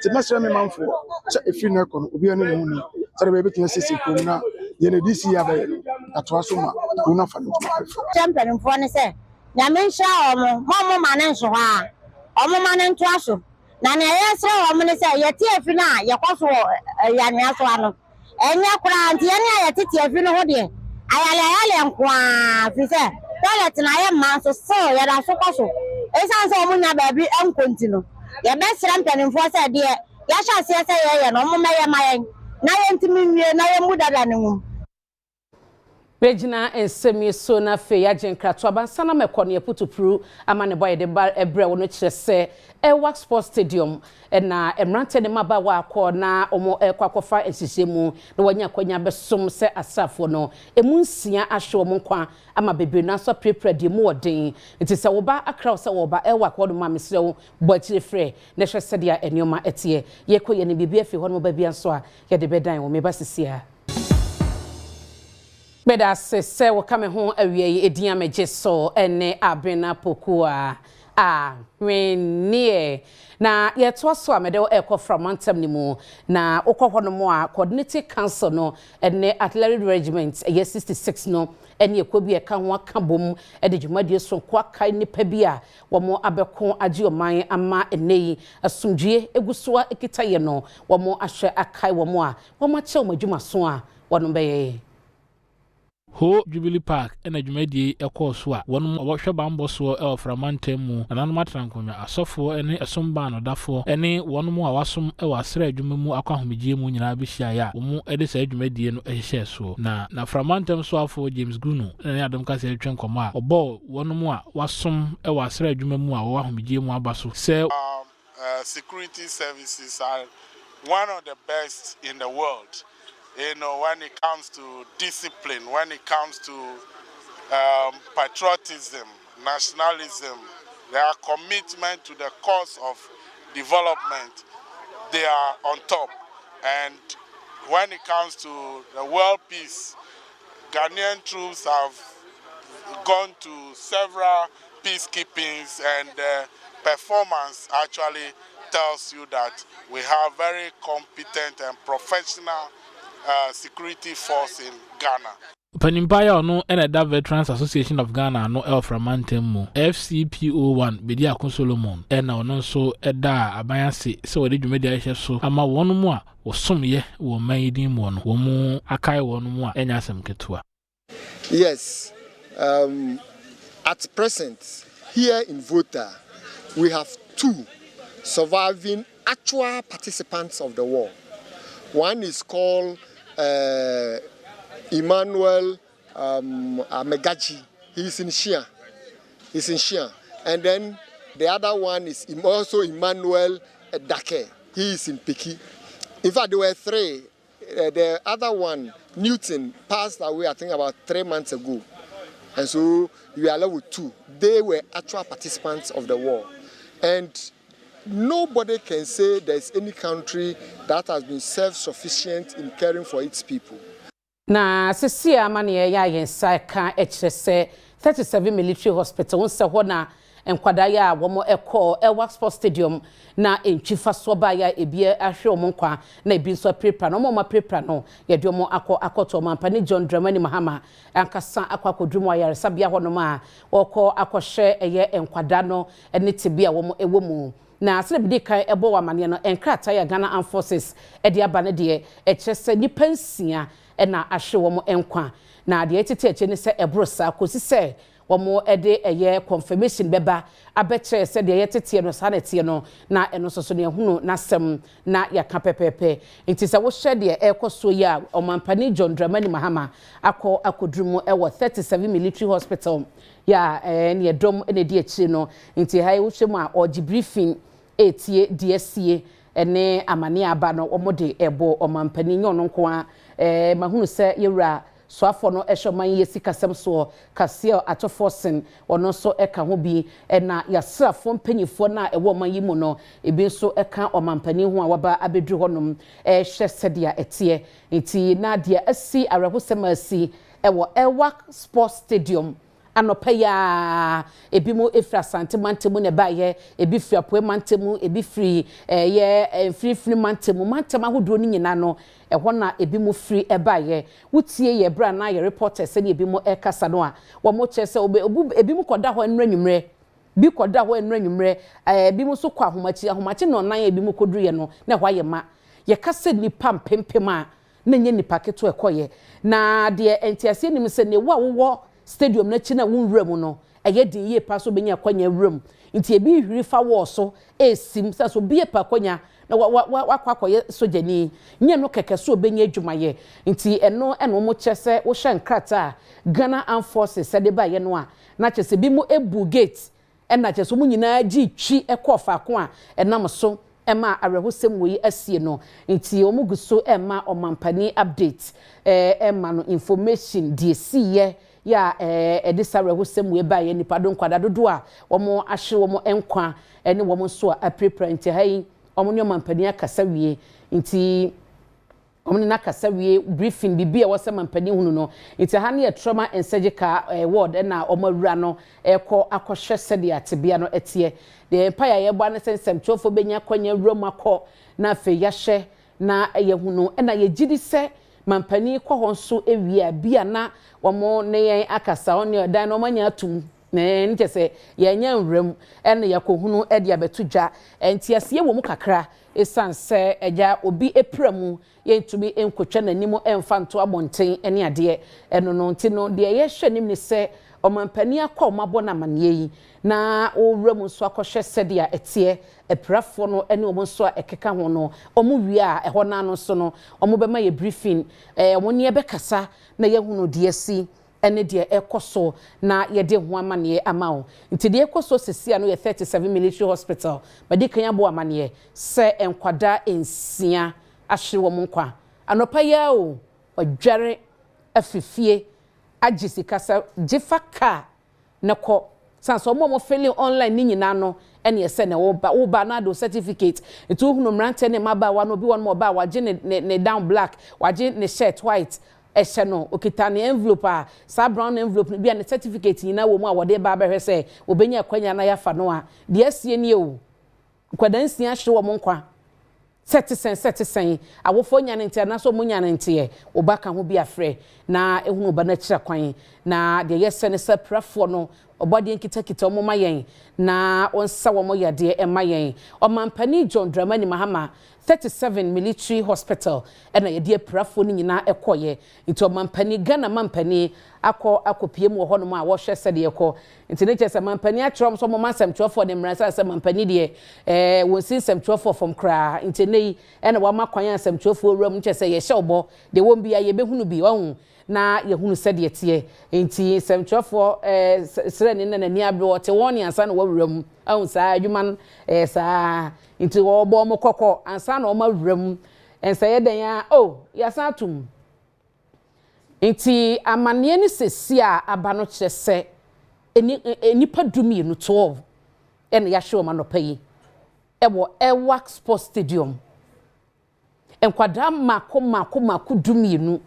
ti mesere me manfo se efi na ko no obi ani ni huni sere be betia sisi kom na ye na disi ya ba ye no atoa so ma ko na fa no champion mfo ni se nyame nhya omo ma ne nso ha omo ma ne ntoa so na na yesre wo mne se yeti afi na yekoso ya nwa so ano enya kura nti ene ayetiti afi no ho de ayale nkwa fi se toilet na ye ma so ya da so kwaso esan se omunya ba bi enkonti no ye besra mpanimfo se de ya sha se ye no mo meye mayen na ye ntimi nwie na ye mudada ne hum Regina ensemi so na fe ya jenkrato abansa na mekọ ne putupru ama ne boy de bar ebre wo no kire se Wax Sports Stadium na emrante ne maba wa akọ na omo ekwakofa esisemu na wanya kwanya besom se asafo no emunsia ahwe omo nkwa ama bebe na so prepare de mu odin it is wo ba akra se wo ba ewa kwado ma mesre wo bo kire frɛ na hwe se dia enioma etie ye kɔ ye ne bibia fi ho no ba bia so a ye de bedan wo me ba sisia Beda se wo kame ho awie edin amegye so ene abena pokua wenie na ye to so amede ekọ from mantem ni mu na okọ no mo a coordinating council no ene artillery regiment ye 66 no ene ekọ bi eka ho aka bom ede dwumadie so kwa kai nipa bi a wo mo abeko agye oman ama eneyi asumdue egusoa ekitaye no wo mo ahwe akai wo mo a wo ma che wo madwuma so a wono beye Ho Jubilee Park ena dwumadie ekọ so a wonum obhwe bambo so Framantam mu nananum atrankonwa asofo ene esomba no dafo ene wonum a wasom asra adwuma mu akwahomegye mu nyina behia ya wo ede sa dwumadie no ehye so na Framantam so afo James Gunu ene Adom Kasee atwen komo a obo wonum a wasom asra adwuma mu a wahomegye mu abaso se security services are one of the best in the world. You know, when it comes to discipline, when it comes to patriotism, nationalism, their commitment to the cause of development, they are on top. And when it comes to the world peace, Ghanaian troops have gone to several peacekeepings, and the performance actually tells you that we have very competent and professional security force in Ghana. Panimpaya no ena Veterans Association of Ghana no Framantam mu FCPO1 bedi akon Solomon ena ono so eda abayase se wode dwumedi ahye so ama wonu mu a wosomye wo maidin mu no wo mu akai wonu mu a enya asem ketua. Yes, at present here in Volta we have 2 surviving actual participants of the war. One is called Emmanuel Amegaji. He's in Shia. And then the other one is also Emmanuel Dake. He is in Piki. In fact, there were three. The other one, Newton, passed away, I think, about 3 months ago. And so we are left with 2. They were actual participants of the war. And nobody can say there's any country that has been self-sufficient in caring for its people. Na sesia mane ya yensa ka ekyese 37 military hospital won se ho na enkwadaya womo ekọ Ewa Sports Stadium na entwifa so ba ya ebie ahwe omo nkwa na ebi nso prepare no mo prepare no ye de omo akoto mampani John Dramani Mahama ankasa akwakodrum ayaresa bia ho no ma okọ akohye eye enkwada no ene tebia womo ewomu na asebidi kan ebo wamane no enkrata ya Ghana Armed Forces ede abane de ekyese nipansia ena ahwe womo enkwa na de etete eche ne se ebrosa kosi se womo ede eye confirmation beba abeche se de yetete no sanete no na eno soso ne hunu na sem na yaka pepepe nti se wo hye de ekoso ya omampani John Dramani Mahama akodrumu ewo 37 military hospital ya ne Adom ene de echi no nti ha wo hwemu a oji briefing etie DSC ene amane aba no womo de ebo omampani nyono nko a mahunu se yewra so afọ no ehwoman yesi kasem so Kasee atoforsen ono so eka ho bi na yasrafo mpanyifo na ewo man yi mu no ebi so eka omampani ho a waba abedru honom hye sedia etie nti na de asi arehosem asi ewo Ewa Sports Stadium anopa ya ebi mu efra Asante mantemu ne baye ebi fri apoe mantemu ebi fri free mantemu ahodo ni nyina no ehwo na ebi mu free ebaye wutie ye bra na ye reporters se ne ebi mu ekasa no a wo mo chese ebi mu koda ho enranwumre bi koda ho enranwumre ebi mu so kwa ahomachi no nan ebi mu kodru ye no na hwa ye ma ye kase nipa mpempem a na nye nipa keto ekoye na de entiase nim se ne wo stadium na china wunwram no eye din ye pa so benya kwanya wram nti ebi hwiri fa wo so esim so bi pa kwanya na wakwakoye sojani nye no keke so benya adwumaye nti eno mo chese wo hye nkrata Ghana Armed Forces se de ba ye no a na chese bi mu ebu gate na chese mu nyina gi twi ekofa ko a enam so ema arehosem woyi asie no nti omuguso ema omampani update ema no information die siye ya edisa arehosem we ba ye nipa don kwada dodo a womo ahye womo enkwa ene womo so a prepare nti hai omo ne omampani akasa wie nti omo na akasa wie briefing bibi a wose mampani hunu no nti ha ne trauma and surgical ward na omo awura no ekọ akohwe sede atebia no etie de empire ye bua ne sensem twofo benya kwanya awura makọ na afe yahye na ye hunu na ye gidi se mampani kọ ho nso ewia bia na womo ne yen akasa oni dan no manya atum ne nche se ye nya nwram ene yakohunu ede abetudwa entiase wo mu kakra esanse eja obi epramu yentumi enkotwa nanimo emfa nto abonten ene ade eno no nti no de ye hwe nim ne se omampani akọ mabo na mane yi na owram nso akohwe sede a etie eprafo no ene omo nso ekeka ho no omo wi a eho na no so no omo bema ye briefing omo ne ebekasa na ye hunu de asi ene de ekoso na ye de ho amane amao nti de ekoso sesia no ye 37 military hospital badi kan abo amane se enkwada ensia ahye wo nkwa anopa ya o odware afifie agisikasa jifaka nako sanso mo feli online ni nyina no ene ye se ne wo ba na do certificate etu hunu mrante ne maba wa no bi won mo ba waje ne down black waje ne shirt white ehye no okita ne envelope a sa brown envelope bi a ne certificate nyina wo mu a wode ba behwe se obenya kwanya na yafa no a de asie ne o kwadansia hye wo nkwa setisen awofo nya ne ntia na so munya ne ntie obaka ho bi afre na ehunu ba na kira kwan na de yese ne seprafo no obode nkitakita omo mayen na onsa wo mo yade emayen omampani John Dramani Mahama 37 military hospital ena ye die prafo ni nyina ekoye nti omampani Ghana mampani akopie mu ho no ma wo hwe se de ekọ nti ne chese mampani atrom so mo masem twofo de mransa se mampani de wonsi sem twofo from kra nti nei ena wa makwan asem twofo ram chese ye hye obo de won bia ye behunu bi ohun na ye hunu se de tie nti sem twofo sere ne na ni abro te won ansa na wawuram ahun saa adwuman saa nti wo bo mo kokọ ansa na o ma wuram ensa ye den ya yasa atum nti amane ni sesi a aba no kyerese enipa dumi no 12 ene ya hwe o ma no payi ewo Ewax Sports Stadium enkwada mako dumi no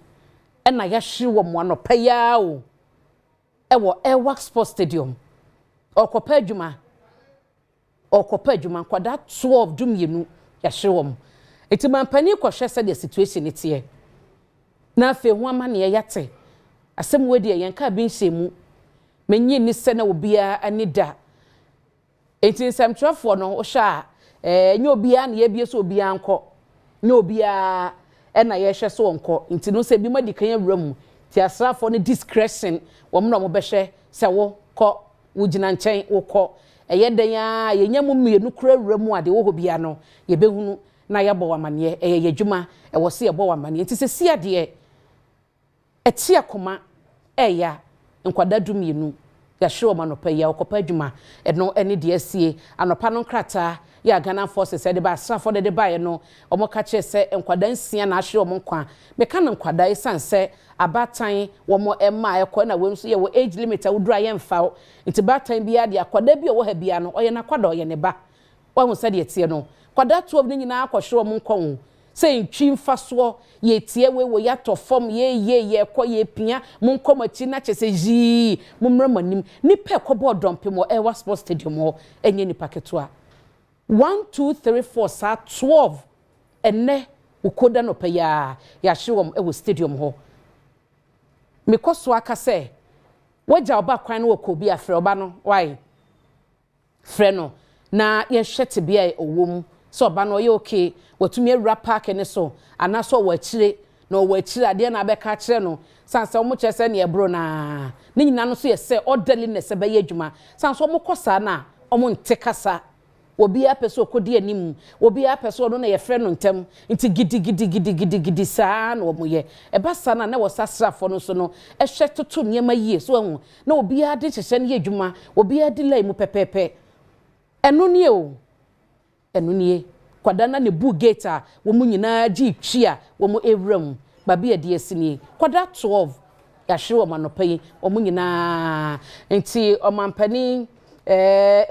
ena ya hwe wo mo no paya o ewo Ewax Sports Stadium okopa adwuma kwada 12 dumi no ya hwe wo mo eti mampani ko hwe se the situation itie na fe ho ama ne yate asem we de yen ka bi nhemu menyi ni se na obia anida eti nsem twafo no wo hwa nye obia na ye bie so obia anko nye obia na ye hwe so onko nti no se bi ma dikan awuram ti asrafo no discretion wo mo no mo behwe se wo ko wo gina nchen wo ko eye den ya ye nyam mienu kura awuram ade wo hobia no ye behunu na ye bo wamane eye yedwuma e wo se ye bo wamane nti se sia de eti akoma eya nkwada dumienu ya hwe ma no pa ya okopa adwuma eno ene de asie anopa no nkrata ya Ghana forces de ba asrafo de ba ye no omo ka che se nkwada nsia na hwe omo nkwa meka na nkwada isanse abatan womo emma ekọ na wenso ye wo age limit awudura ye mfa nti batan bia de akwada bi wo ha bia no oye na kwada oye ne ba wahu se de etie no kwada 12 ni nyina akọhwe omo nkwa say ntwi mfaso ye tie we ya to form ye ko ye pia mun komachi na chese ji mumramanim ni pe ko bo dompe mo Ewax Sports Stadium ho enye ni paketo a 1 2 3 4 sa 12 enne ukoda no pe ya hwewom ewo stadium ho mekoso aka se waja oba kwan no okobi afre oba no why fre no na ye hwete bia owom so ba no ye okay watumi awura park ne so anaso wachire no wachire ade na abeka kire no sanse omo chese ne ebro na ne nyina no so ye se orderliness be ye adwuma sanse omo kosa na omo ntekasa obi apeso okodi anim obi apeso no na ye frɛ no ntem nti gidi saa na omo ye eba sa na wosasrafo no so no ehwe toto nyema yie so ahu na obi ade hyehye ne adwuma obi ade lai mu pepepe eno ne o eno nie kwada na ne bu gate a wo mu nyina gi twi a wo mu ewram babi ade asini kwada 12 ya hwe wo manopai wo mu nyina nti omampani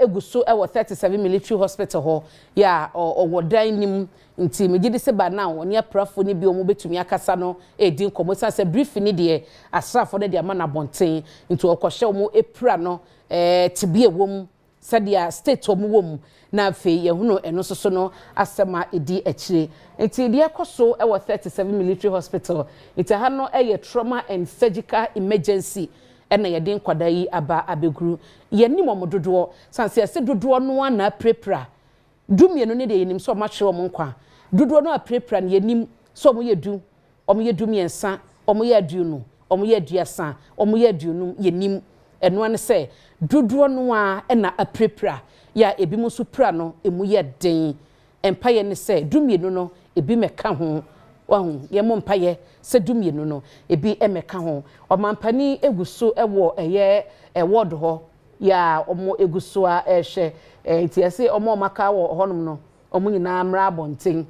eguso ewo 37 military hospital ho ya owodan nim nti megide se ba na oni aprafo ni bi o mu betumi akasa no edin komosa se brief ni de asrafo de ama na bonten nti okohye wo mu epra no tibie wom sadia state omu wom na fe ye hunu eno soso no asema edi akire nti de ekoso ewo 37 military hospital nti ha no eye trauma and surgical emergency ena ye den kwada yi aba abeguru ye nim omododo sanse ase dodo no na prepra dumienu ne de yenim so ma hwe omo nkwa dodo no prepra ne yenim so omo ye du miensa omo ye aduonu omo ye aduasa omo ye aduonu yenim eno ane se dodo no a na aprepra ya ebi mu so pra no emu ye den empaye ne se dumienu no ebi meka ho wahu ye mo mpaye se dumienu no ebi emeka ho omampani eguso ewo eye ewod ho ya omo eguso a ehwe nti ese omo maka wo honum no omo nyina mra abonten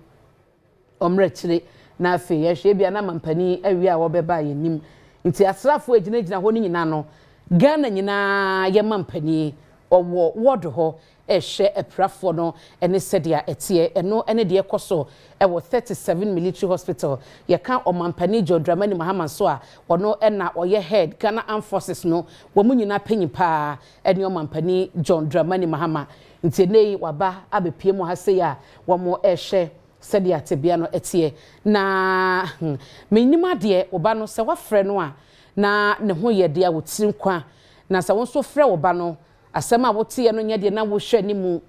omra kire na afi ye hwe bia na mampani awi a wo beba yenim nti asrafo agina ho ni nyina no Ghana nyina ye mampani owo wod ho ehwe eprafo no ene sedia etie eno ene de ekoso ewo 37 military hospital ye kan omampani Dramani Mahama so a ono ena oye head Ghana Armed Forces no wo mu nyina panyipa ene omampani Dramani Mahama nti nei waba abepie mu ha se ya wo mo ehwe sedia tebia no etie na menima de oba no se wafrɛ no a na ne ho ye de a wotirim kwa na se won so frɛ oba no asema wotie no nya de na wo hwɛ ni mu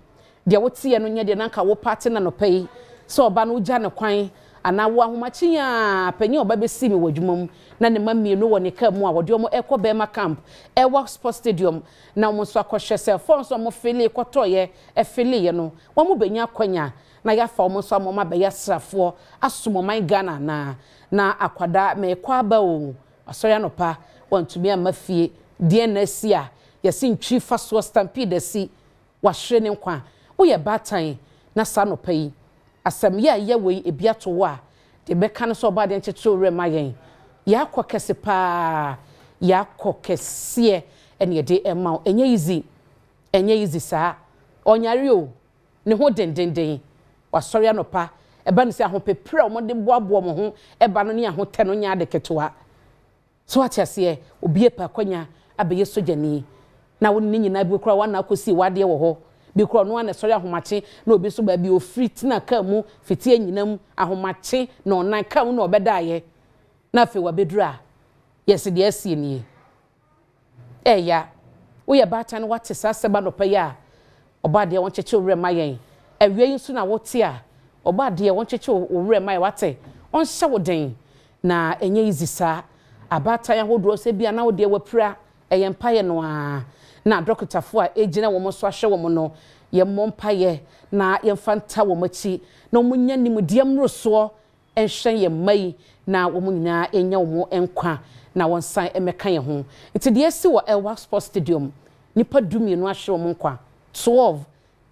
de wotie no nya de na nka wo party na no pay so oba no gya ne kwan ana wo ahomachi a panyi oba besi mi wadwumam na ne mamienu wo ne ka mu a wode omo ekọ bema camp ewa sport stadium na omo so akohwe se fon so omo fele kotoye efele ye no wo mo benya kwanya na ya fa omo so omo ma be ya srafo asomo man Ghana na akwada me kwa ba o asori anopa wantumi amafie die na si a yesi ntwi fa so stampede si wa hwe ne nkwa wo ye batan na sa no pai asem ye we ebiato wa de beka no so oba de ncheche ore mayen ya kokese pa ya kokese ene de ema enye easy sa onyare o ne ho dendenden wasori anopa eba no se ahopepre o mo de boabo mo ho eba no ne ahote no nya de ketewa so atiase obi epa kwanya abeye sojani na woni nyina bi kura wana akosi wade wo ho bi kura no na sori ahomache na obi so ba bi ofrit na ka mu fiti anyinam ahomache na onan ka mu na obedaaye na fe wa bedura yes de asie ni eya wo ye batan wate saseba no pa ya oba de won cheche owre mayen awie nsu na wote a oba de won cheche owre mayen wate on hye woden na enye izisa abata ya hodro se bia na wode wapura eyempaye no a na dokotafo a ejina wo mo so ahwe wo mo no ye mompaye na ye mfanta wo machi na omunya nimdie mroso enhwen ye mai na wo munyina enya wo mo enkwa na won san emeka ye ho nti de esi wo Elwa Sports Stadium nipa dumi no ahwe wo mo nkwa 12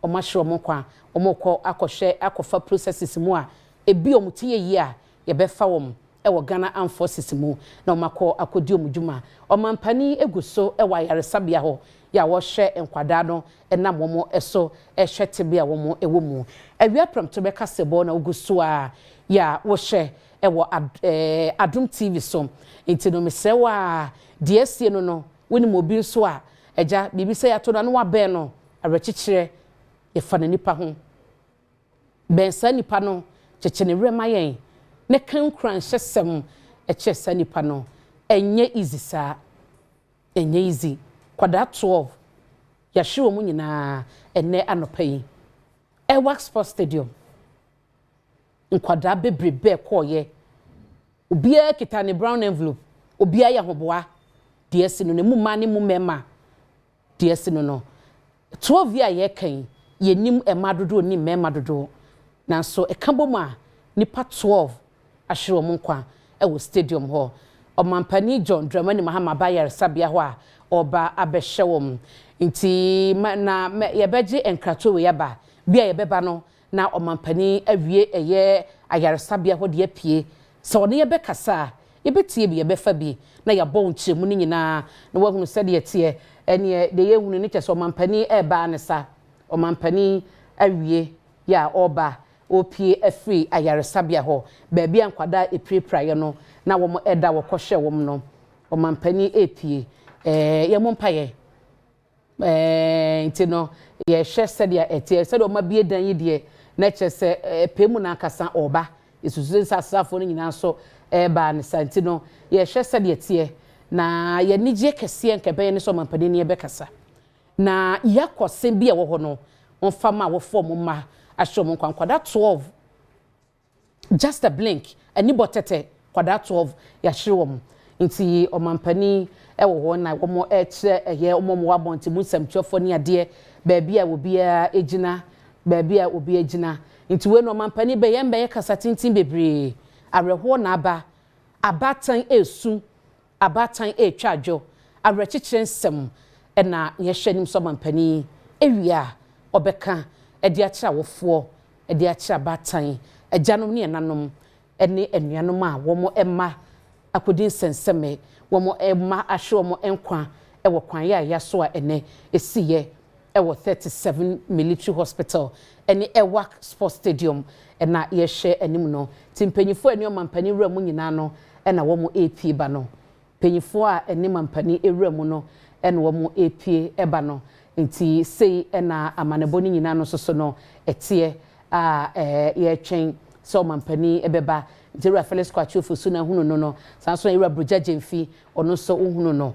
o ma hwe wo mo nkwa o mo kọ akohwe akofa processes mu a ebi o mutie yi a ye befa wo mo ewo Ghana Armed Forces mu na omakọ akodi omudwuma omampani eguso ewa yaresabia ho ya wo hwe enkwada no enam wo eso ehwetebia wo ewo mu awia Premtobre Kasee bo na oguso a ya wo hwe ewo Adom TV so enti no mesewa DSC no woni mo bi so a eja bibisa ya to na no wabe no arechichire ye fa na nipa ho bensa nipa no chechene remayen ne kan kran hyesem echesa nipa no enye easy sa enye easy kwada 12 ya hwe mu nyina enne anopai Elwa Sports Stadium nkwada bebrebe koye obia kita ne brown envelope obia ya hoboa DS no ne mu ma ne mu mema DS no 12 ya ye kan ye nim emadodo ni memadodo nanso ekambom a nipa 12 ahwere mo nkwa ewo stadium ho omampani John Dramani Mahama Bayar sabia ho a oba abehye wom nti na ye beje enkrato we yaba bia ye beba no na omampani awie eye ayaresabia ho de apie so ne ye bekasa ye betie bi ye befa bi na ya bon nkyemu ni nyina na wahunu se de tie ene de ye hunu ni kyese omampani eba ne sa omampani awie ya oba opie afri ayaresabia ho baabi ankwada eprepra no na wo eda wo kohwe wo no omampani epie ye mompaye nti no ye hwe sedia etie sede o mabie dan yi de na kyese pemu na akasa oba isusu sasafo no nyina so ba ne santi no ye hwe sedia tie na ye nigye kese nkebe ne so omampani ne ye bekasa na yakose bia wo ho no onfama wo form ma ashom kwada 12 just a blink ani botete kwada 12 ya hwewom nti omampani ewo ho na wo eche eye omo wabonti mu samtwofo ne ade baabi a obi a ejina baabi a obi ejina nti we no omampani be ye mbe kasa tintin bebre areho na aba abatan esu abatan etwadwo arechichire nsem na ye hwenim so omampani ewia obeka edi akira wofo edi akira batan agyanom ne nanom ene enuanom a wo emma akodin senseme wo emma ahwe wo enkwa ewo kwan ya so a ene esiye ewo 37 military hospital ene Elwa Sports Stadium na ye hwe anim no timpanyifo ene omampani wura mu nyina no na wo AP ba no panyifo a ene mampani ewura mu no ene wo AP eba no nti sei na amanebo ni nyina no soso no etie a ye twen so mampani ebeba Jera Felix Kwachu Fusu na hunu no sanso Ira Broja Jemfi ono so hunu no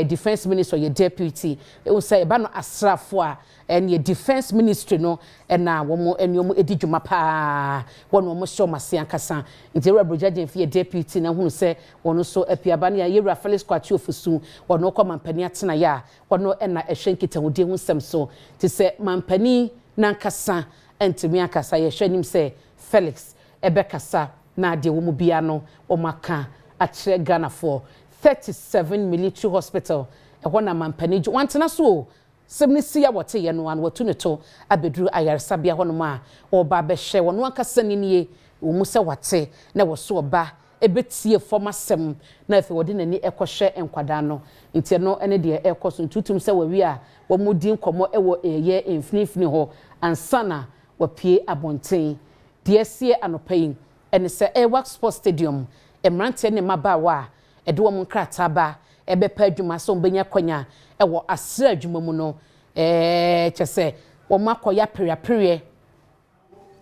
defense minister ye deputy e wo say ba no asrafo a ye defense ministry no na wo enyomo edidwuma pa wono mo show mase ankasa Jera Broja Jemfi ye deputy na hunu say ono so apiaba na Ira Felix Kwachu Fusu wono kwa mampani atena ya wono na ehwenkita wodi hu sem so ti say mampani nankasa entimi akasa ye hwanim say Felix ebekasa na de wo mu bia no o maka a kire Ghana for 37 military hospital e ho na mampani ju wantena so semnisi ya wote ye no an watu ne to abeduru ayaresa bia ho no ma o ba be hye wono akasa nie wo mu se wate na wo so oba ebetie former sem na afi wode nani ekohwe enkwada no nti no ene de ekoso ntutum se wawi a wo mu din komo ewo eye infinifini ho ansana wapie abonten de sie anopayin ene se work sports stadium emrante ne mabawa ede wo nkrata ba ebepa adwuma so mbenya kwanya ewo asra adwuma mu no kyese wo makoya periapere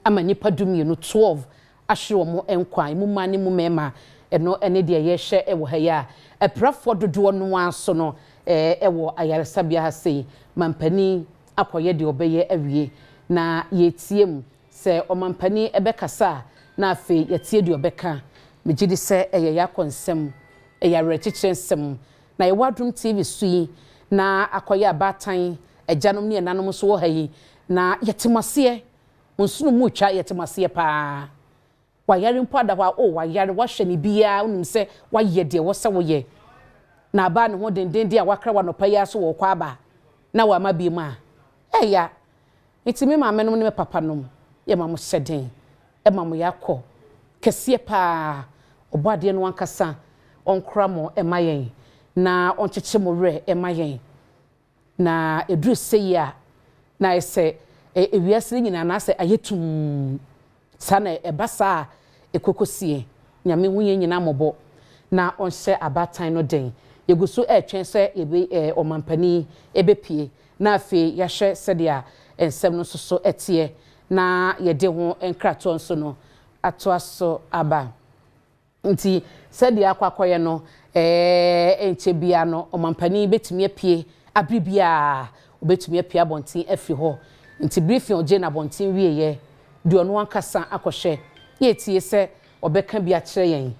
ama nipa dumie no 12 ahwe wo mo enkwan mu mane mu mema eno ene de ye hye ewo ha ya eprafo dodo no anso no ewo ayaresabia ha sei mampani akoye de obeye awie na yetiem se omampani ebekasa na afi yetie de obeka megidi se eye yakonsem eye rechichensem na yewadum TV sui na akoye abatan agyanom ne nanom so wo hayi na yetemase onsunu mu twa yetemase pa wayare mpo ada wa wayare wahwe ne bia unim se waye de wo se wo ye na ba ne ho denden de a wakra wa no pa ya so wo kwa aba na wa ma bi ma eya itimi ma menom ne papa nom ye ma mo hyeden e ma mo yakọ kese pa obade no ankasa onkra mo e mayen na oncheche mo re e mayen na edru seya na ese ewiase nyina na ase ayetum sana ebasa ekokosie nyame hunye nyina mobo na onhye abatan no den yeguso etwen se ebe omampani ebepie na afi yahwe sedia ensem no soso etie na yede ho enkrato nso no ato aso aba nti sedia akwakoye no enche bia no omampani betumi apie abribia obetumi apie abonten afi ho nti briefing oje na abonten wieye de ono ankasa akohwe yetie se obeka bia kire yen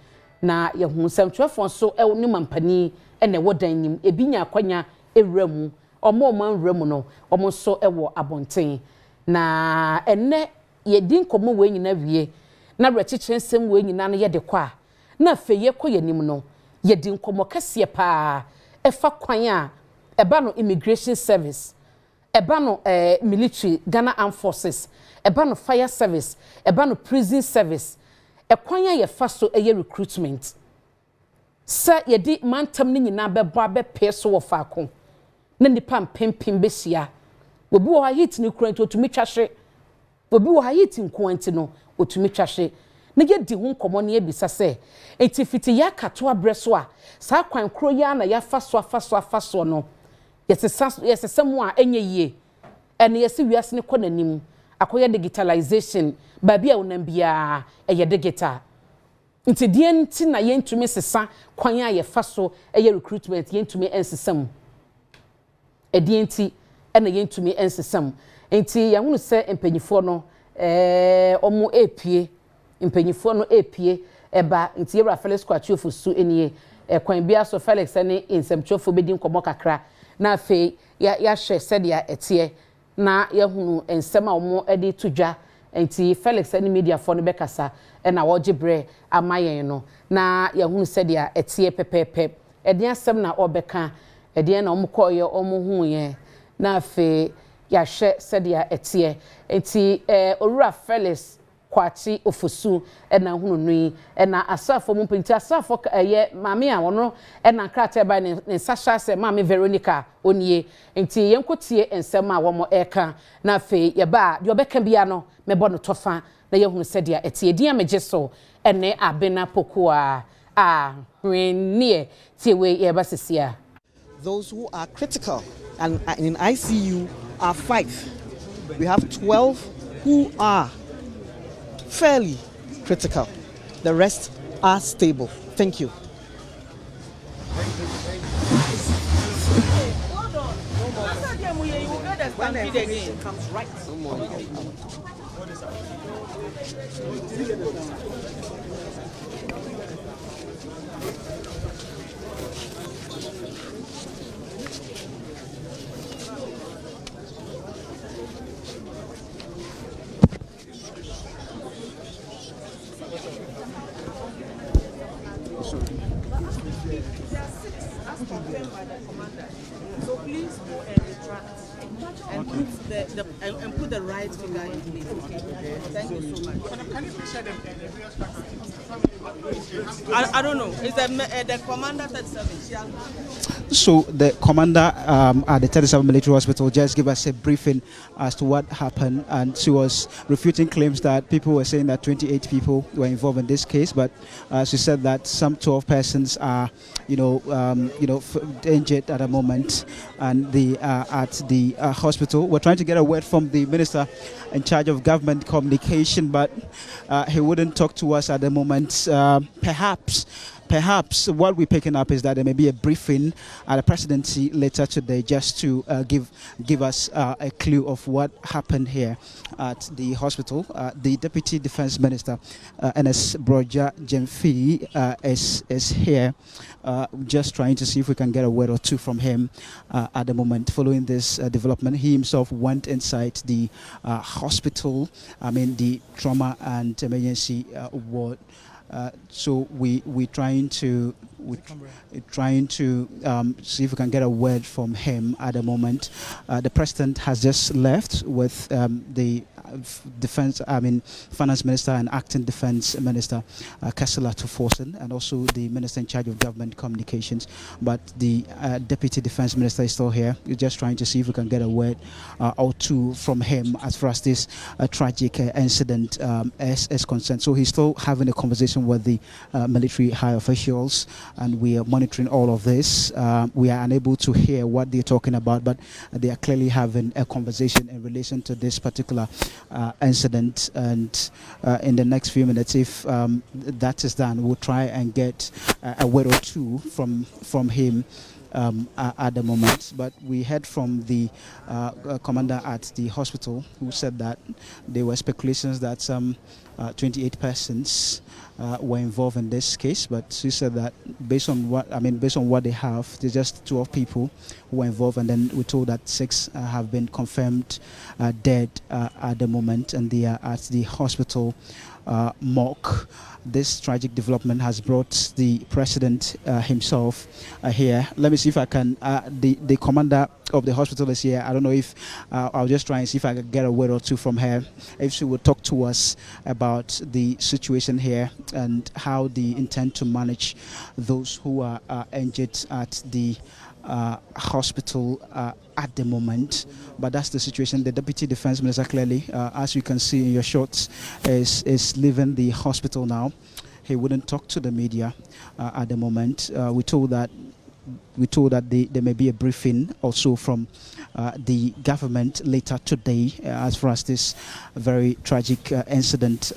na yehu samtwefo so ni mampani ene wodan nim ebinya akwanya ewramu omo manwramu no omo so ewo abonten na enne yedin komo we nyina wie na rechichensem we nyina no yede kwa na feye koyanim no yedin komo kase pa efa kwan a eba no immigration service eba no military Ghana Armed Forces eba no fire service eba no prison service ekwan a ye fa so eye recruitment sa yedi mantam ni nyina bebo abepe so wo fa ko na nipa mpempem besia obi wo hit ni kurant otumi twahwe obi wo hit nkuanti no otumi twahwe na ye di hu komo na ebisa se etifiti ya kato abreso a sa kwan kro ya na ya fa so no yesesam a enye yie ene yesi wiase ne kɔ nanim akoya digitalization babi a wonam bia eye digital nti die nti na yentumi sesa kwan a ye fa so eye recruitment yentumi ensesam edie nti ena yentumi ensesam nti ya hunu se empanyifo no omo epie empanyifo no epie eba nti yebra Felix Kwachu su enie kwan bia so Felix ne insemtwofo bedin komo kakra na afi ya hye sedia etie na ya hunu ensem a omo edi tudwa nti Felix ne media for no bekasa na wogibre amayen no na ya hunu sedia etie pepepe edi asem na obeka edi na omo koye omo huye na afi ya hye sedia etie nti owura Felix Kwachi ofusu na hunu nui na asafo mu pinti asafo ye mame a wono na krata ba ne sasha se mame Veronica onie nti yenkotie ensem a womo eka na fe ye ba de obeka bia no mebo no tofa na ye hunu sedia etie dia meje so ene abena pokoa hwenie tiewe ye ba sesia. Those who are critical and in ICU are 5. We have 12 who are fairly critical. The rest are stable. Thank you. When everything comes right. So please go and retract and put the right figure in place. Okay. Thank you so much. Can you please share them? I don't know. It's the commander 37. So the commander at the 37 military hospital just gave us a briefing as to what happened, and she was refuting claims that people were saying that 28 people were involved in this case, but she said that some 12 persons are, injured at the moment, and they are at the hospital. We're trying to get a word from the minister in charge of government communication, but he wouldn't talk to us at the moment. Perhaps what we're picking up is that there may be a briefing at the presidency later today, just to give us a clue of what happened here at the hospital. The Deputy Defense Minister, Ns Broja Jemfi, is here, just trying to see if we can get a word or two from him at the moment. Following this development, he himself went inside the hospital, the trauma and emergency ward. So we're trying to see if we can get a word from him at the moment. The president has just left with the finance minister and acting defense minister, Kasee Forson, and also the minister in charge of government communications. But the deputy defense minister is still here. We're just trying to see if we can get a word or two from him as far as this tragic incident is concerned. So he's still having a conversation with the military high officials, and we are monitoring all of this. We are unable to hear what they're talking about, but they are clearly having a conversation in relation to this particular incident. And in the next few minutes, if that is done, we'll try and get a word or two from him at the moment. But we heard from the commander at the hospital, who said that there were speculations that some 28 persons were involved in this case, but she said that based on what they have, there's just 12 people who were involved, and then we're told that 6 have been confirmed dead at the moment, and they are at the hospital morgue. This tragic development has brought the president himself here. Let me see if I can. The commander of the hospital is here. I don't know if I'll just try and see if I can get a word or two from her, if she will talk to us about the situation here and how they intend to manage those who are injured at the hospital at the moment. But that's the situation. The Deputy Defense Minister, clearly, as you can see in your shots, is leaving the hospital now. He wouldn't talk to the media at the moment. We're told that there may be a briefing also from the government later today as far as this very tragic incident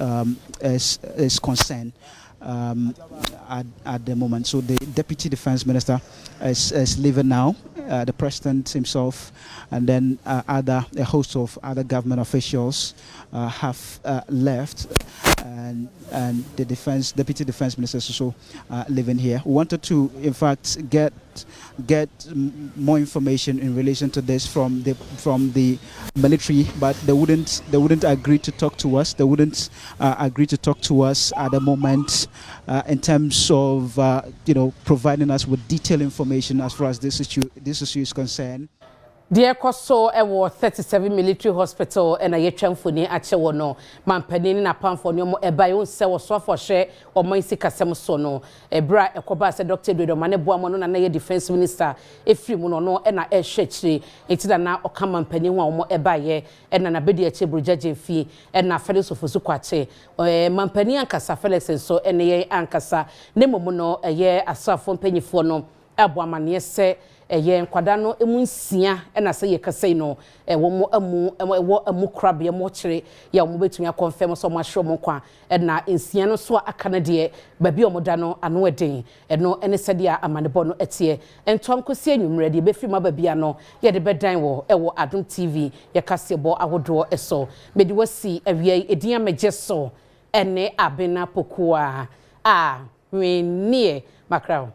is concerned. At the moment. So the Deputy Defense Minister is leaving now. The President himself, and then a host of other government officials have left, and the Deputy Defense Minister is also living here. We wanted to, in fact, get more information in relation to this from the military, but they wouldn't agree to talk to us. They wouldn't agree to talk to us at the moment in terms of providing us with detailed information as far as this issue is concerned. Dear Koso, 37 military hospital and a yetramfoni ache wono mampani na pamfoni mo ebayo se wo so for share o mansi kasem so no ebra ekoba se Dr. Dodo mane boa mo no na ye defense minister efri mu no e na e hwechiri enti na o ka mampani ho a mo ebaye e na bedi ache brojaje fie e na fere so fosu kwache mampani ankasa Felix so e ne ye ankasa ne momo no ye asafo mpanyifo no abo amane se eye nkwada no emu nsia na se ye kase no wo mo amu krabe mo kire ya wo betumi akonfirm so mo ahwe mo kwa na nsia no so aka na de ba bi omoda no ano eden no ene se de amanebo no etie entonkosi enwumre de be fi ma ba bia no ye de bedan wo Adom TV ye kase bo ahodo eso medi wasi awie edin amagye so ene abena pokua a we nie makrao